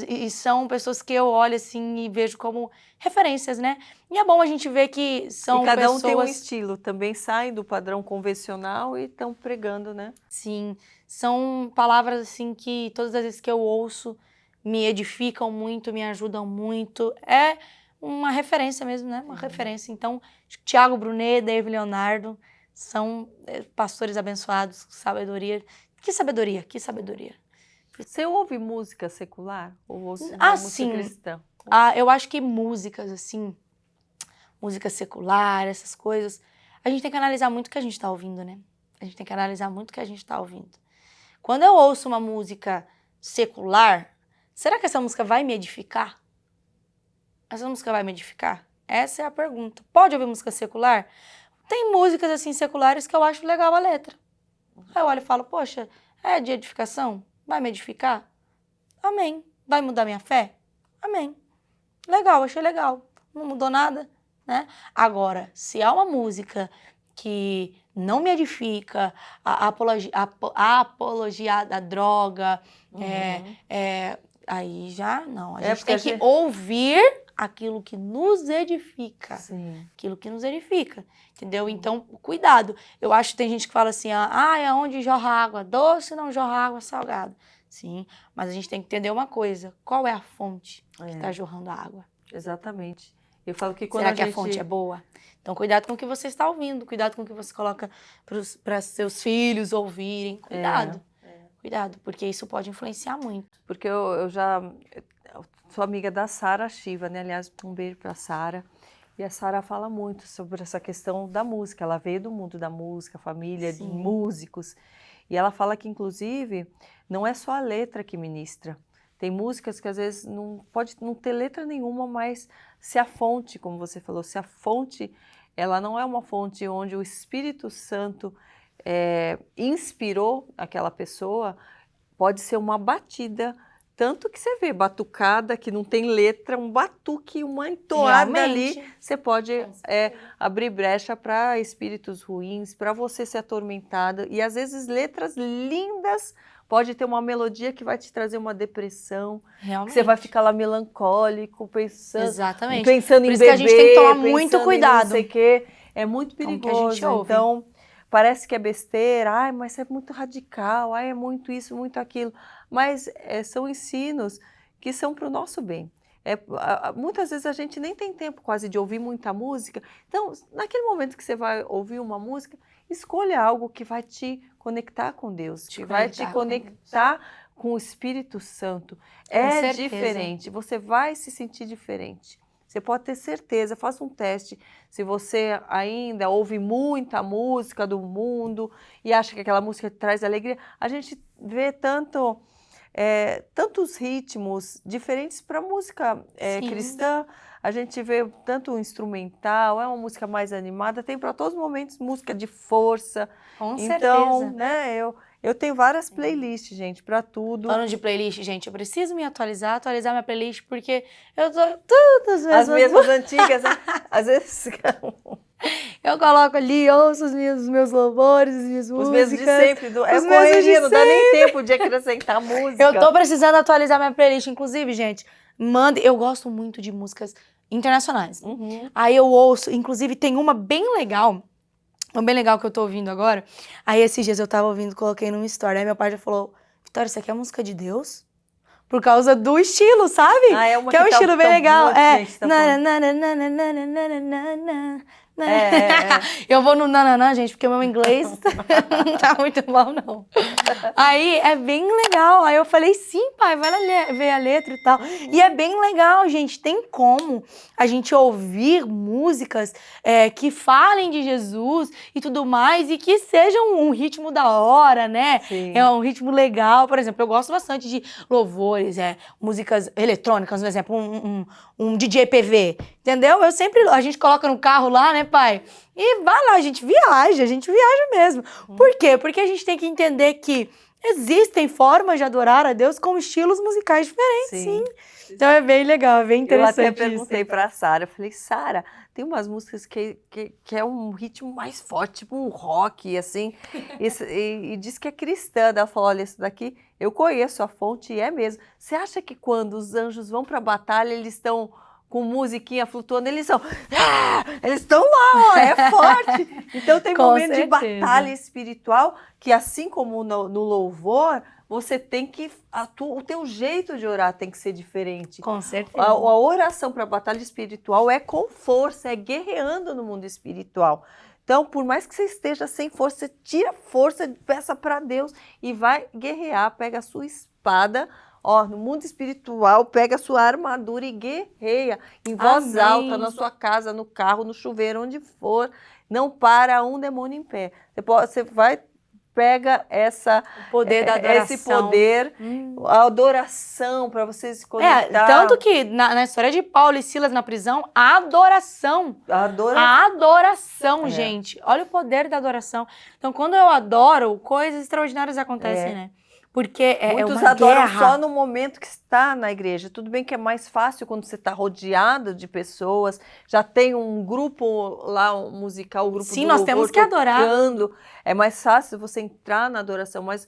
E são pessoas que eu olho assim e vejo como referências, né? E é bom a gente ver que são pessoas... E cada um tem um estilo, também saem do padrão convencional e estão pregando, né? Sim, são palavras assim que todas as vezes que eu ouço me edificam muito, me ajudam muito. É uma referência mesmo, né? Uma referência. Então, Tiago Brunet, Dave Leonardo são pastores abençoados, sabedoria. Que sabedoria, que sabedoria. Você ouve música secular? Ou música cristã? Eu acho que músicas, assim, música secular, essas coisas, a gente tem que analisar muito o que a gente está ouvindo, né? A gente tem que analisar muito o que a gente está ouvindo. Quando eu ouço uma música secular, será que essa música vai me edificar? Essa música vai me edificar? Essa é a pergunta. Pode ouvir música secular? Tem músicas, assim, seculares que eu acho legal a letra. Aí eu olho e falo, poxa, é de edificação? Vai me edificar? Amém. Vai mudar minha fé? Amém. Legal, achei legal. Não mudou nada, né? Agora, se há uma música que não me edifica, a apologia da droga, aí já não. A gente tem que ouvir aquilo que nos edifica. Sim. Aquilo que nos edifica, entendeu? Então, cuidado. Eu acho que tem gente que fala assim, é onde jorra água doce, não jorra água salgada. Sim, mas a gente tem que entender uma coisa. Qual é a fonte que está jorrando a água? Exatamente. Eu falo que quando Será que a fonte é boa? Então, cuidado com o que você está ouvindo. Cuidado com o que você coloca para seus filhos ouvirem. Cuidado. Cuidado, porque isso pode influenciar muito. Porque eu já sou amiga da Sara Shiva, né? Aliás, um beijo para a Sara. E a Sara fala muito sobre essa questão da música. Ela veio do mundo da música, família de Sim. músicos. E ela fala que, inclusive, não é só a letra que ministra. Tem músicas que às vezes não pode não ter letra nenhuma, mas se a fonte, como você falou, se a fonte, ela não é uma fonte onde o Espírito Santo inspirou aquela pessoa, pode ser uma batida. Tanto que você vê batucada, que não tem letra, um batuque, uma entoada ali, Realmente. você pode abrir brecha para espíritos ruins, para você ser atormentada. E às vezes letras lindas, pode ter uma melodia que vai te trazer uma depressão, que Realmente. você vai ficar lá melancólico, Exatamente. pensando Por em isso que a gente tem que beber, tomar muito pensando em não cuidado sei o quê. É muito com o que a perigoso. gente ouve. Então, parece que é besteira, ai, mas é muito radical, ai, é muito isso, muito aquilo. Mas são ensinos que são para o nosso bem. Muitas vezes a gente nem tem tempo quase de ouvir muita música. Então, naquele momento que você vai ouvir uma música, escolha algo que vai te conectar com Deus, que vai te conectar com o Espírito Santo. É diferente, você vai se sentir diferente. Você pode ter certeza, faça um teste. Se você ainda ouve muita música do mundo e acha que aquela música traz alegria, a gente vê tantos ritmos diferentes para música cristã. A gente vê tanto instrumental, é uma música mais animada, tem para todos os momentos música de força. Com Então, certeza. né, eu tenho várias playlists, gente, para tudo. Falando de playlist, gente, eu preciso me atualizar minha playlist, porque eu tô todas as mesmas antigas, né? Às vezes eu coloco ali, ouço os meus louvores, as minhas músicas. Os mesmos de sempre. Correria, não dá nem tempo de acrescentar música. Eu tô precisando atualizar minha playlist. Inclusive, gente, eu gosto muito de músicas internacionais. Aí eu ouço, inclusive tem uma bem legal que eu tô ouvindo agora. Aí esses dias eu tava ouvindo, coloquei num story. Aí meu pai já falou, Vitória, isso aqui é música de Deus? Por causa do estilo, sabe? É uma que é um estilo bem legal. Eu vou no nananã, gente, porque o meu inglês não tá muito bom, não. Aí é bem legal. Aí eu falei, sim, pai, vai lá ver a letra e tal. E é bem legal, gente. Tem como a gente ouvir músicas que falem de Jesus e tudo mais, e que sejam um ritmo da hora, né? Sim. É um ritmo legal. Por exemplo, eu gosto bastante de louvores, músicas eletrônicas, por exemplo, um DJ PV, entendeu? A gente coloca no carro lá, né, pai? E vai lá, a gente viaja mesmo. Por quê? Porque a gente tem que entender que existem formas de adorar a Deus com estilos musicais diferentes, sim. Então é bem legal, é bem interessante. Eu até perguntei para a Sara, eu falei, Sara, tem umas músicas que é um ritmo mais forte, tipo um rock, assim, e diz que é cristã. Ela falou, olha, isso daqui eu conheço a fonte e é mesmo. Você acha que quando os anjos vão para a batalha, eles estão com musiquinha flutuando, eles estão lá, ó, é forte. Então tem momento de batalha espiritual que, assim como no louvor, você tem que, o teu jeito de orar tem que ser diferente. Com certeza. A oração para a batalha espiritual é com força, é guerreando no mundo espiritual. Então, por mais que você esteja sem força, você tira força, peça para Deus e vai guerrear, pega a sua espada. No mundo espiritual, pega a sua armadura e guerreia em voz alta, na sua casa, no carro, no chuveiro, onde for. Não para um demônio em pé. Você vai, pega o poder da adoração. Esse poder, a adoração, para você se conectar. Tanto que na história de Paulo e Silas na prisão, a adoração. A adoração, gente. Olha o poder da adoração. Então, quando eu adoro, coisas extraordinárias acontecem, né? Porque muitos uma adoram guerra. Só no momento que está na igreja. Tudo bem que é mais fácil quando você está rodeado de pessoas, já tem um grupo lá, um musical, um grupo Sim, nós temos que adorar. É mais fácil você entrar na adoração, mas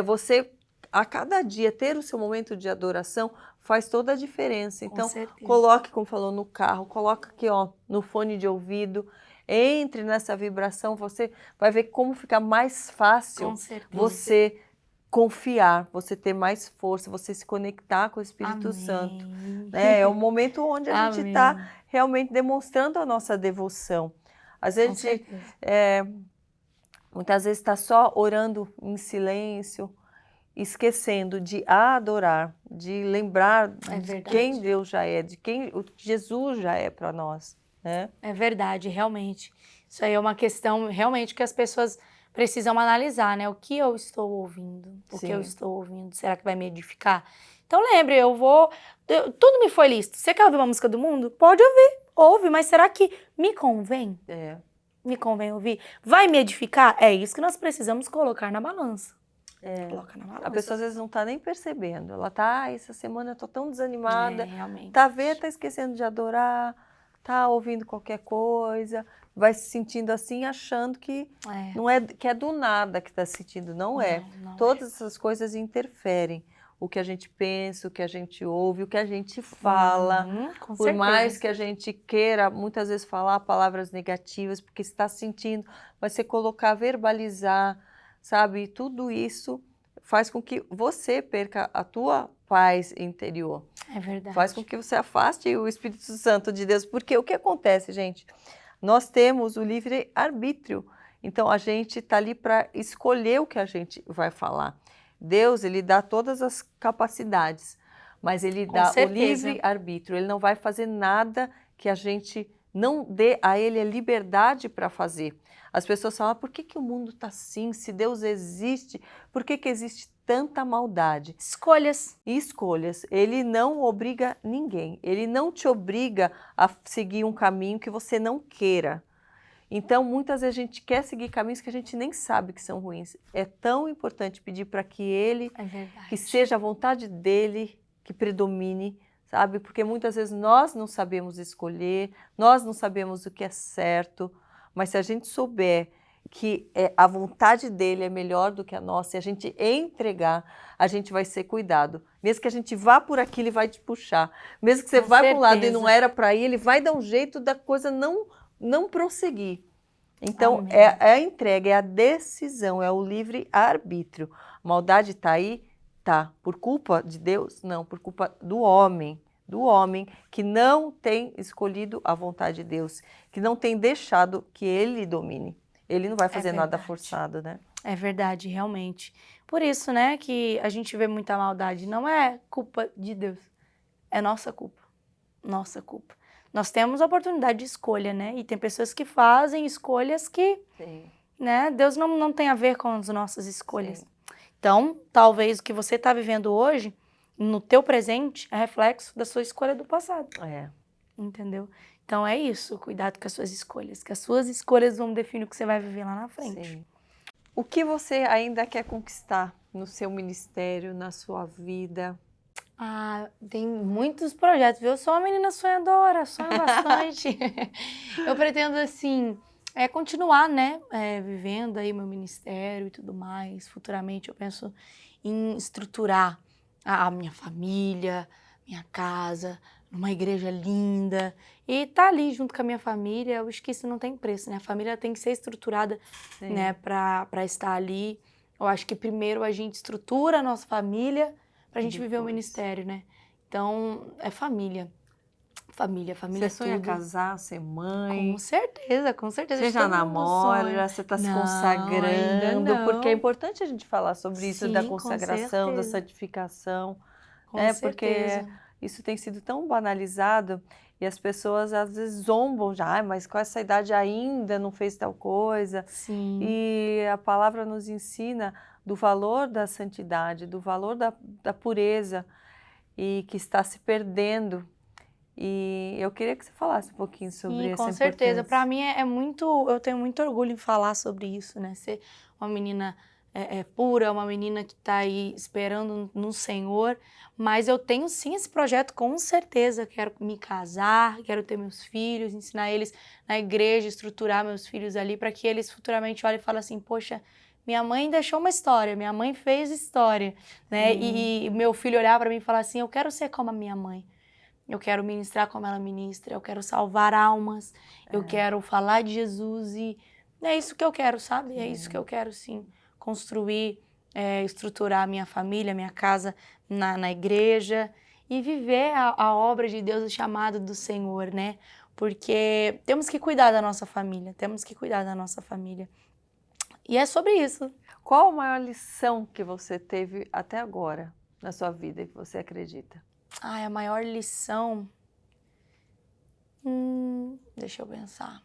você, a cada dia, ter o seu momento de adoração faz toda a diferença. Então, coloque, como falou, no carro, coloca aqui, no fone de ouvido, entre nessa vibração, você vai ver como fica mais fácil você confiar, você ter mais força, você se conectar com o Espírito Santo. É o momento onde a gente está realmente demonstrando a nossa devoção. Às vezes a gente muitas vezes está só orando em silêncio, esquecendo de adorar, de lembrar de quem Deus já é, de quem Jesus já é para nós. né? É verdade, realmente. Isso aí é uma questão realmente que as pessoas precisam analisar, né? O que eu estou ouvindo? O que eu Sim. estou ouvindo? Será que vai me edificar? Então lembre, tudo me foi lícito. Você quer ouvir uma música do mundo? Pode ouvir, ouve, mas será que me convém? É. Me convém ouvir? Vai me edificar? É isso que nós precisamos colocar na balança. Coloca na A balança. pessoa às vezes não tá nem percebendo. Ela tá, essa semana eu tô tão desanimada. Realmente. Tá tá esquecendo de adorar, tá ouvindo qualquer coisa, vai se sentindo assim, achando que não é que é do nada que tá se sentindo, não é. Não Todas essas coisas interferem. O que a gente pensa, o que a gente ouve, o que a gente fala. Com Por mais certeza. que a gente queira muitas vezes falar palavras negativas, porque está sentindo, mas você colocar, verbalizar, sabe? Tudo isso faz com que você perca a tua paz interior. É verdade. Faz com que você afaste o Espírito Santo de Deus. Porque o que acontece, gente? Nós temos o livre-arbítrio. Então, a gente está ali para escolher o que a gente vai falar. Deus, ele dá todas as capacidades, mas ele Com dá certeza. o livre-arbítrio. Ele não vai fazer nada que a gente não dê a ele a liberdade para fazer. As pessoas falam, por que o mundo está assim? Se Deus existe, por que existe tanta maldade? Escolhas. E escolhas. Ele não obriga ninguém. Ele não te obriga a seguir um caminho que você não queira. Então, muitas vezes a gente quer seguir caminhos que a gente nem sabe que são ruins. É tão importante pedir para que ele, que seja a vontade dele que predomine, sabe? Porque muitas vezes nós não sabemos escolher, nós não sabemos o que é certo, mas se a gente souber que a vontade dele é melhor do que a nossa, e a gente entregar, a gente vai ser cuidado. Mesmo que a gente vá por aqui, ele vai te puxar. Mesmo que você vá para um lado e não era para ir, ele vai dar um jeito da coisa não prosseguir. Então, é a entrega, é a decisão, é o livre-arbítrio. A maldade está aí? Tá. Por culpa de Deus? Não, por culpa do homem que não tem escolhido a vontade de Deus, que não tem deixado que ele domine. Ele não vai fazer nada forçado, né? É verdade, realmente. Por isso, né, que a gente vê muita maldade. Não é culpa de Deus, é nossa culpa. Nossa culpa. Nós temos a oportunidade de escolha, né? E tem pessoas que fazem escolhas que, né, Deus não tem a ver com as nossas escolhas. Sim. Então, talvez o que você está vivendo hoje, no teu presente, é reflexo da sua escolha do passado. Entendeu? Então é isso, cuidado com as suas escolhas, que as suas escolhas vão definir o que você vai viver lá na frente. Sim. O que você ainda quer conquistar no seu ministério, na sua vida? Tem muitos projetos, viu? Eu sou uma menina sonhadora, sonho bastante. Eu pretendo, assim, continuar, né, vivendo aí meu ministério e tudo mais. Futuramente eu penso em estruturar a minha família, minha casa, numa igreja linda. E tá ali junto com a minha família, eu acho que isso não tem preço, né? A família tem que ser estruturada, né, pra estar ali. Eu acho que primeiro a gente estrutura a nossa família pra gente viver o ministério, né? Então, é família. Família Você sonha tudo. Casar, ser mãe? Com certeza, com certeza. Você já namora, você está se consagrando? Ainda não. Porque é importante a gente falar sobre isso, da Sim, consagração, da santificação. Com certeza. Porque isso tem sido tão banalizado e as pessoas às vezes zombam já, mas com essa idade ainda não fez tal coisa. Sim. E a palavra nos ensina do valor da santidade, do valor da pureza e que está se perdendo. E eu queria que você falasse um pouquinho sobre essa importância. Com certeza. Para mim eu tenho muito orgulho em falar sobre isso, né? Ser uma menina pura, uma menina que está aí esperando no Senhor, mas eu tenho sim esse projeto com certeza. Quero me casar, quero ter meus filhos, ensinar eles na igreja, estruturar meus filhos ali para que eles futuramente olhem e falem assim, poxa, minha mãe deixou uma história, minha mãe fez história, né? E meu filho olhar para mim e falar assim, eu quero ser como a minha mãe. Eu quero ministrar como ela ministra, eu quero salvar almas, eu quero falar de Jesus e é isso que eu quero, sabe? É isso que eu quero, sim. Construir, estruturar a minha família, a minha casa na igreja e viver a obra de Deus, o chamado do Senhor, né? Porque temos que cuidar da nossa família, E é sobre isso. Qual a maior lição que você teve até agora na sua vida que você acredita? A maior lição... Deixa eu pensar.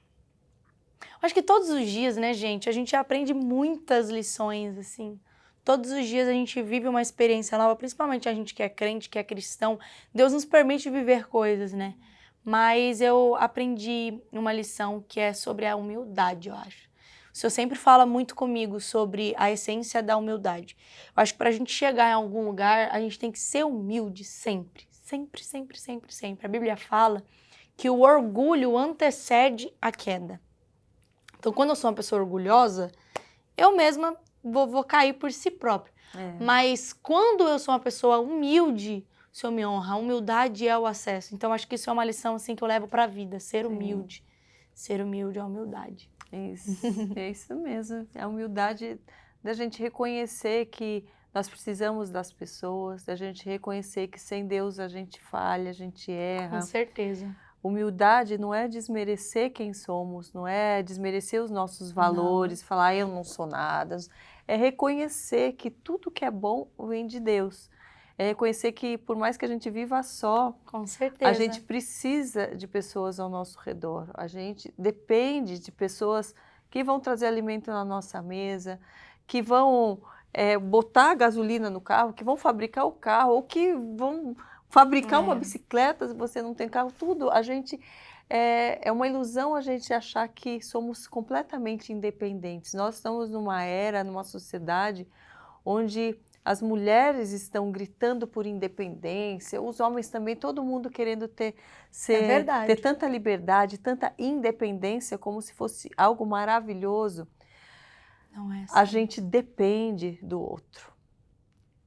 Acho que todos os dias, né, gente, a gente aprende muitas lições, assim. Todos os dias a gente vive uma experiência nova, principalmente a gente que é crente, que é cristão. Deus nos permite viver coisas, né? Mas eu aprendi uma lição que é sobre a humildade, eu acho. O Senhor sempre fala muito comigo sobre a essência da humildade. Eu acho que para a gente chegar em algum lugar, a gente tem que ser humilde sempre. Sempre, sempre, sempre, sempre. A Bíblia fala que o orgulho antecede a queda. Então, quando eu sou uma pessoa orgulhosa, eu mesma vou cair por si própria. Mas quando eu sou uma pessoa humilde, o Senhor me honra. A humildade é o acesso. Então, acho que isso é uma lição assim, que eu levo para a vida. Ser humilde. Ser humilde é a humildade. Isso, é isso mesmo. A humildade da gente reconhecer que nós precisamos das pessoas, da gente reconhecer que sem Deus a gente falha, a gente erra. Com certeza. Humildade não é desmerecer quem somos, não é desmerecer os nossos valores, falar eu não sou nada. É reconhecer que tudo que é bom vem de Deus. É reconhecer que por mais que a gente viva só, Com certeza. a gente precisa de pessoas ao nosso redor. A gente depende de pessoas que vão trazer alimento na nossa mesa, que vão botar gasolina no carro, que vão fabricar o carro, ou que vão fabricar uma bicicleta se você não tem carro. Tudo. A gente é uma ilusão a gente achar que somos completamente independentes. Nós estamos numa era, numa sociedade onde as mulheres estão gritando por independência, os homens também, todo mundo querendo ter tanta liberdade, tanta independência, como se fosse algo maravilhoso. Não é assim. A gente depende do outro.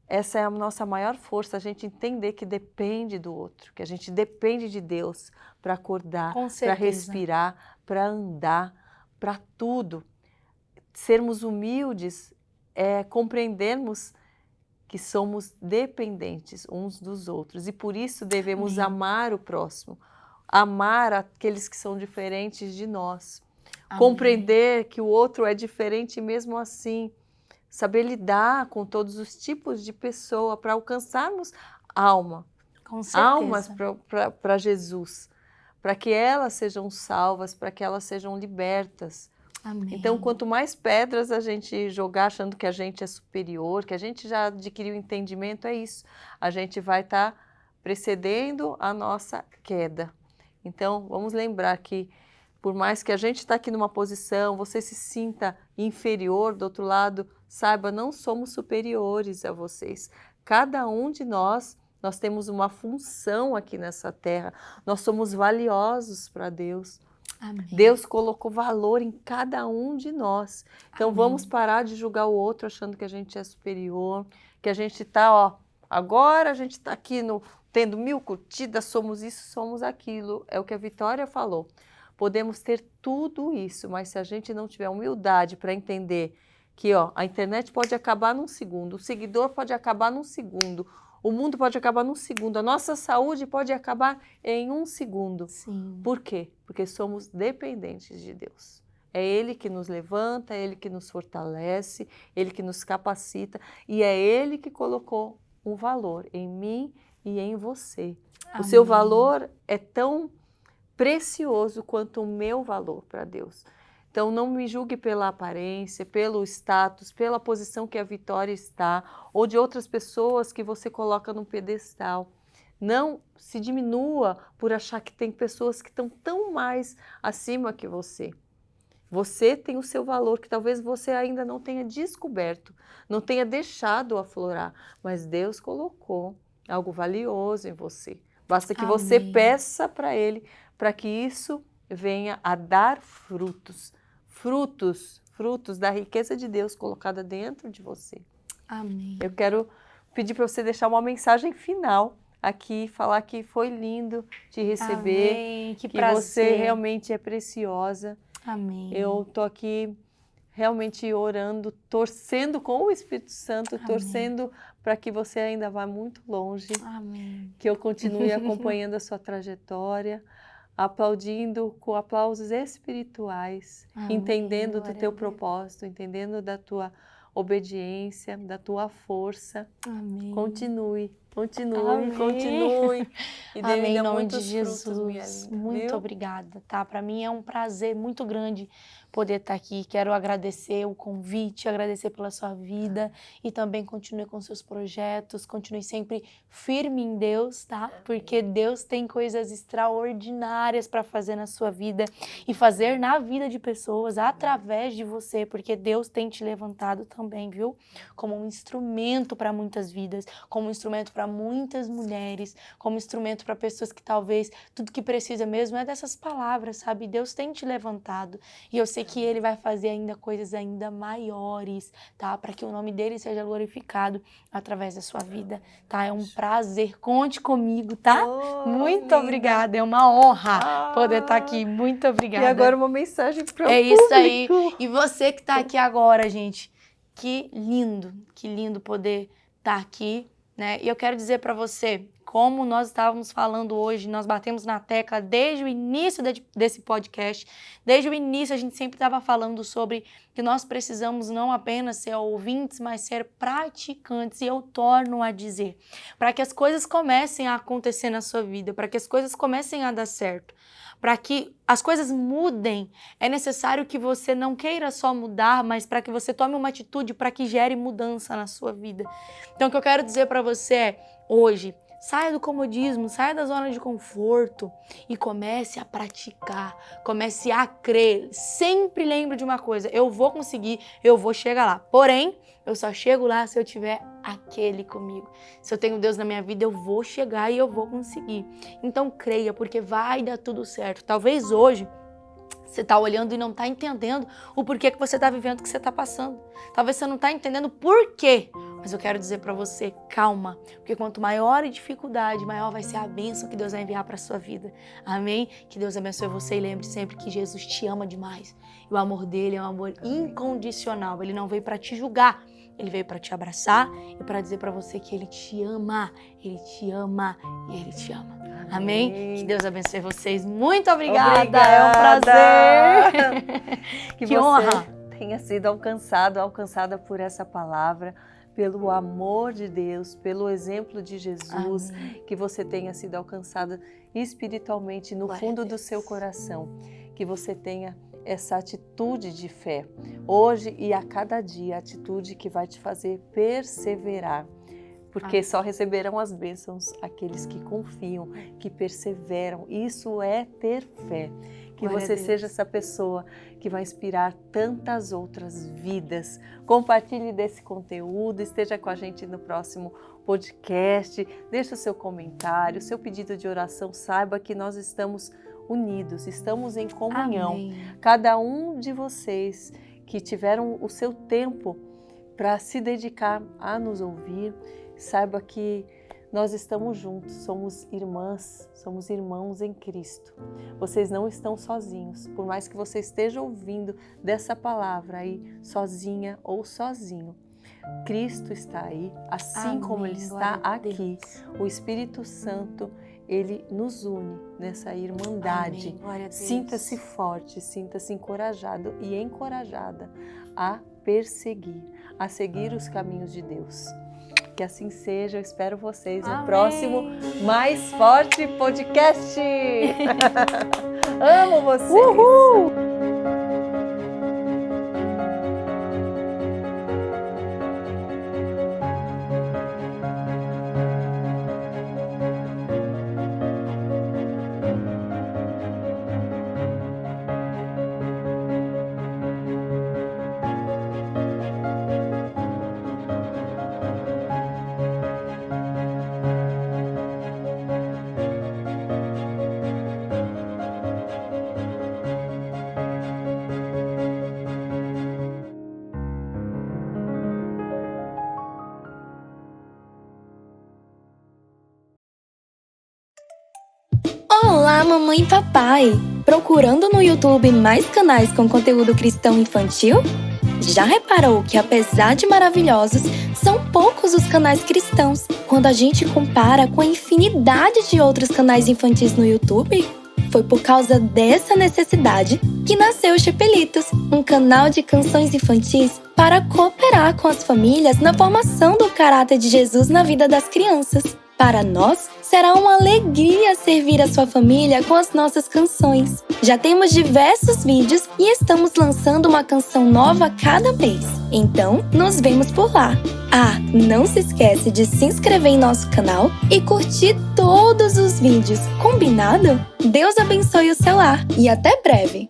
Essa é a nossa maior força, a gente entender que depende do outro, que a gente depende de Deus para acordar, para respirar, para andar, para tudo. Sermos humildes é compreendermos que somos dependentes uns dos outros e por isso devemos amar o próximo, amar aqueles que são diferentes de nós, compreender que o outro é diferente mesmo assim, saber lidar com todos os tipos de pessoa para alcançarmos almas para Jesus, para que elas sejam salvas, para que elas sejam libertas. Amém. Então, quanto mais pedras a gente jogar achando que a gente é superior, que a gente já adquiriu entendimento, é isso. A gente vai estar precedendo a nossa queda. Então, vamos lembrar que, por mais que a gente está aqui numa posição, você se sinta inferior, do outro lado, saiba, não somos superiores a vocês. Cada um de nós temos uma função aqui nessa terra. Nós somos valiosos para Deus. Amém. Deus colocou valor em cada um de nós. Então vamos parar de julgar o outro achando que a gente é superior, que a gente está, agora a gente está aqui tendo 1000 curtidas, somos isso, somos aquilo. É o que a Vitória falou. Podemos ter tudo isso, mas se a gente não tiver humildade para entender que a internet pode acabar num segundo, o seguidor pode acabar num segundo, o mundo pode acabar num segundo, a nossa saúde pode acabar em um segundo. Sim. Por quê? Porque somos dependentes de Deus. É Ele que nos levanta, é Ele que nos fortalece, Ele que nos capacita e é Ele que colocou um valor em mim e em você. Amém. O seu valor é tão precioso quanto o meu valor para Deus. Então, não me julgue pela aparência, pelo status, pela posição que a Vitória está, ou de outras pessoas que você coloca no pedestal. Não se diminua por achar que tem pessoas que estão tão mais acima que você. Você tem o seu valor que talvez você ainda não tenha descoberto, não tenha deixado aflorar, mas Deus colocou algo valioso em você. Basta que você peça para Ele, para que isso venha a dar frutos. Frutos da riqueza de Deus colocada dentro de você. Amém. Eu quero pedir para você deixar uma mensagem final aqui, falar que foi lindo te receber, Amém. Que você realmente é preciosa. Amém. Eu estou aqui realmente orando, torcendo com o Espírito Santo, torcendo para que você ainda vá muito longe. Amém. Que eu continue acompanhando a sua trajetória, aplaudindo com aplausos espirituais, entendendo do teu propósito, entendendo da tua obediência, da tua força. Amém. Continue. Amém. E dê Amém, em ainda nome muitos de frutos, minha Jesus. linda, Muito viu? obrigada, tá? Para mim é um prazer muito grande poder estar aqui. Quero agradecer o convite, agradecer pela sua vida e também continue com seus projetos, continue sempre firme em Deus, tá? Porque Deus tem coisas extraordinárias para fazer na sua vida e fazer na vida de pessoas através de você, porque Deus tem te levantado também, viu? Como um instrumento para muitas vidas, como um instrumento para muitas mulheres, como instrumento para pessoas que talvez tudo que precisa mesmo é dessas palavras, sabe? Deus tem te levantado e eu sei que Ele vai fazer ainda coisas ainda maiores, tá? Para que o nome dEle seja glorificado através da sua vida, tá? É um prazer, conte comigo, tá? Oh, Muito linda. obrigada, é uma honra poder estar aqui, muito obrigada. E agora uma mensagem para o É público. isso aí, e você que tá aqui agora, gente, que lindo poder estar aqui, né? E eu quero dizer para você, como nós estávamos falando hoje, nós batemos na tecla desde o início desse podcast, desde o início a gente sempre estava falando sobre que nós precisamos não apenas ser ouvintes, mas ser praticantes, e eu torno a dizer, para que as coisas comecem a acontecer na sua vida, para que as coisas comecem a dar certo, para que as coisas mudem, é necessário que você não queira só mudar, mas para que você tome uma atitude para que gere mudança na sua vida. Então, o que eu quero dizer para você é, hoje, saia do comodismo, saia da zona de conforto e comece a praticar, comece a crer. Sempre lembre de uma coisa, eu vou conseguir, eu vou chegar lá. Porém, eu só chego lá se eu tiver aquele comigo. Se eu tenho Deus na minha vida, eu vou chegar e eu vou conseguir. Então creia, porque vai dar tudo certo. Talvez hoje você está olhando e não está entendendo o porquê que você está vivendo o que você está passando. Talvez você não está entendendo por quê. Mas eu quero dizer para você, calma. Porque quanto maior a dificuldade, maior vai ser a bênção que Deus vai enviar para a sua vida. Amém? Que Deus abençoe você e lembre sempre que Jesus te ama demais. E o amor dele é um amor incondicional. Ele não veio para te julgar. Ele veio para te abraçar e para dizer para você que Ele te ama. Ele te ama e Ele te ama. Amém? Que Deus abençoe vocês. Muito obrigada. É um prazer. Que Que você honra. tenha sido alcançada por essa palavra, pelo amor de Deus, pelo exemplo de Jesus. Amém. Que você tenha sido alcançada espiritualmente no Glória fundo a do Deus. seu coração. Que você tenha essa atitude de fé, hoje e a cada dia, a atitude que vai te fazer perseverar. Porque só receberão as bênçãos aqueles que confiam, que perseveram. Isso é ter fé. Que Glória a você Deus. seja essa pessoa que vai inspirar tantas outras vidas. Compartilhe desse conteúdo, esteja com a gente no próximo podcast. Deixe o seu comentário, o seu pedido de oração. Saiba que nós estamos unidos, estamos em comunhão. Amém. Cada um de vocês que tiveram o seu tempo para se dedicar a nos ouvir, saiba que nós estamos juntos, somos irmãs, somos irmãos em Cristo. Vocês não estão sozinhos, por mais que você esteja ouvindo dessa palavra aí, sozinha ou sozinho. Cristo está aí, assim Amém. como Ele está Glória a aqui. Deus. O Espírito Santo, Ele nos une nessa irmandade. Amém. Glória a Deus. Sinta-se forte, sinta-se encorajado e encorajada a perseguir, a seguir os caminhos de Deus. Que assim seja, eu espero vocês no Amém. próximo Mais Forte Podcast. Amo vocês! Uhul! Olá, mamãe e papai! Procurando no YouTube mais canais com conteúdo cristão infantil? Já reparou que, apesar de maravilhosos, são poucos os canais cristãos quando a gente compara com a infinidade de outros canais infantis no YouTube? Foi por causa dessa necessidade que nasceu o Chapelitos, um canal de canções infantis para cooperar com as famílias na formação do caráter de Jesus na vida das crianças. Para nós, será uma alegria servir a sua família com as nossas canções. Já temos diversos vídeos e estamos lançando uma canção nova a cada mês. Então, nos vemos por lá. Ah, não se esquece de se inscrever em nosso canal e curtir todos os vídeos. Combinado? Deus abençoe o seu lar e até breve!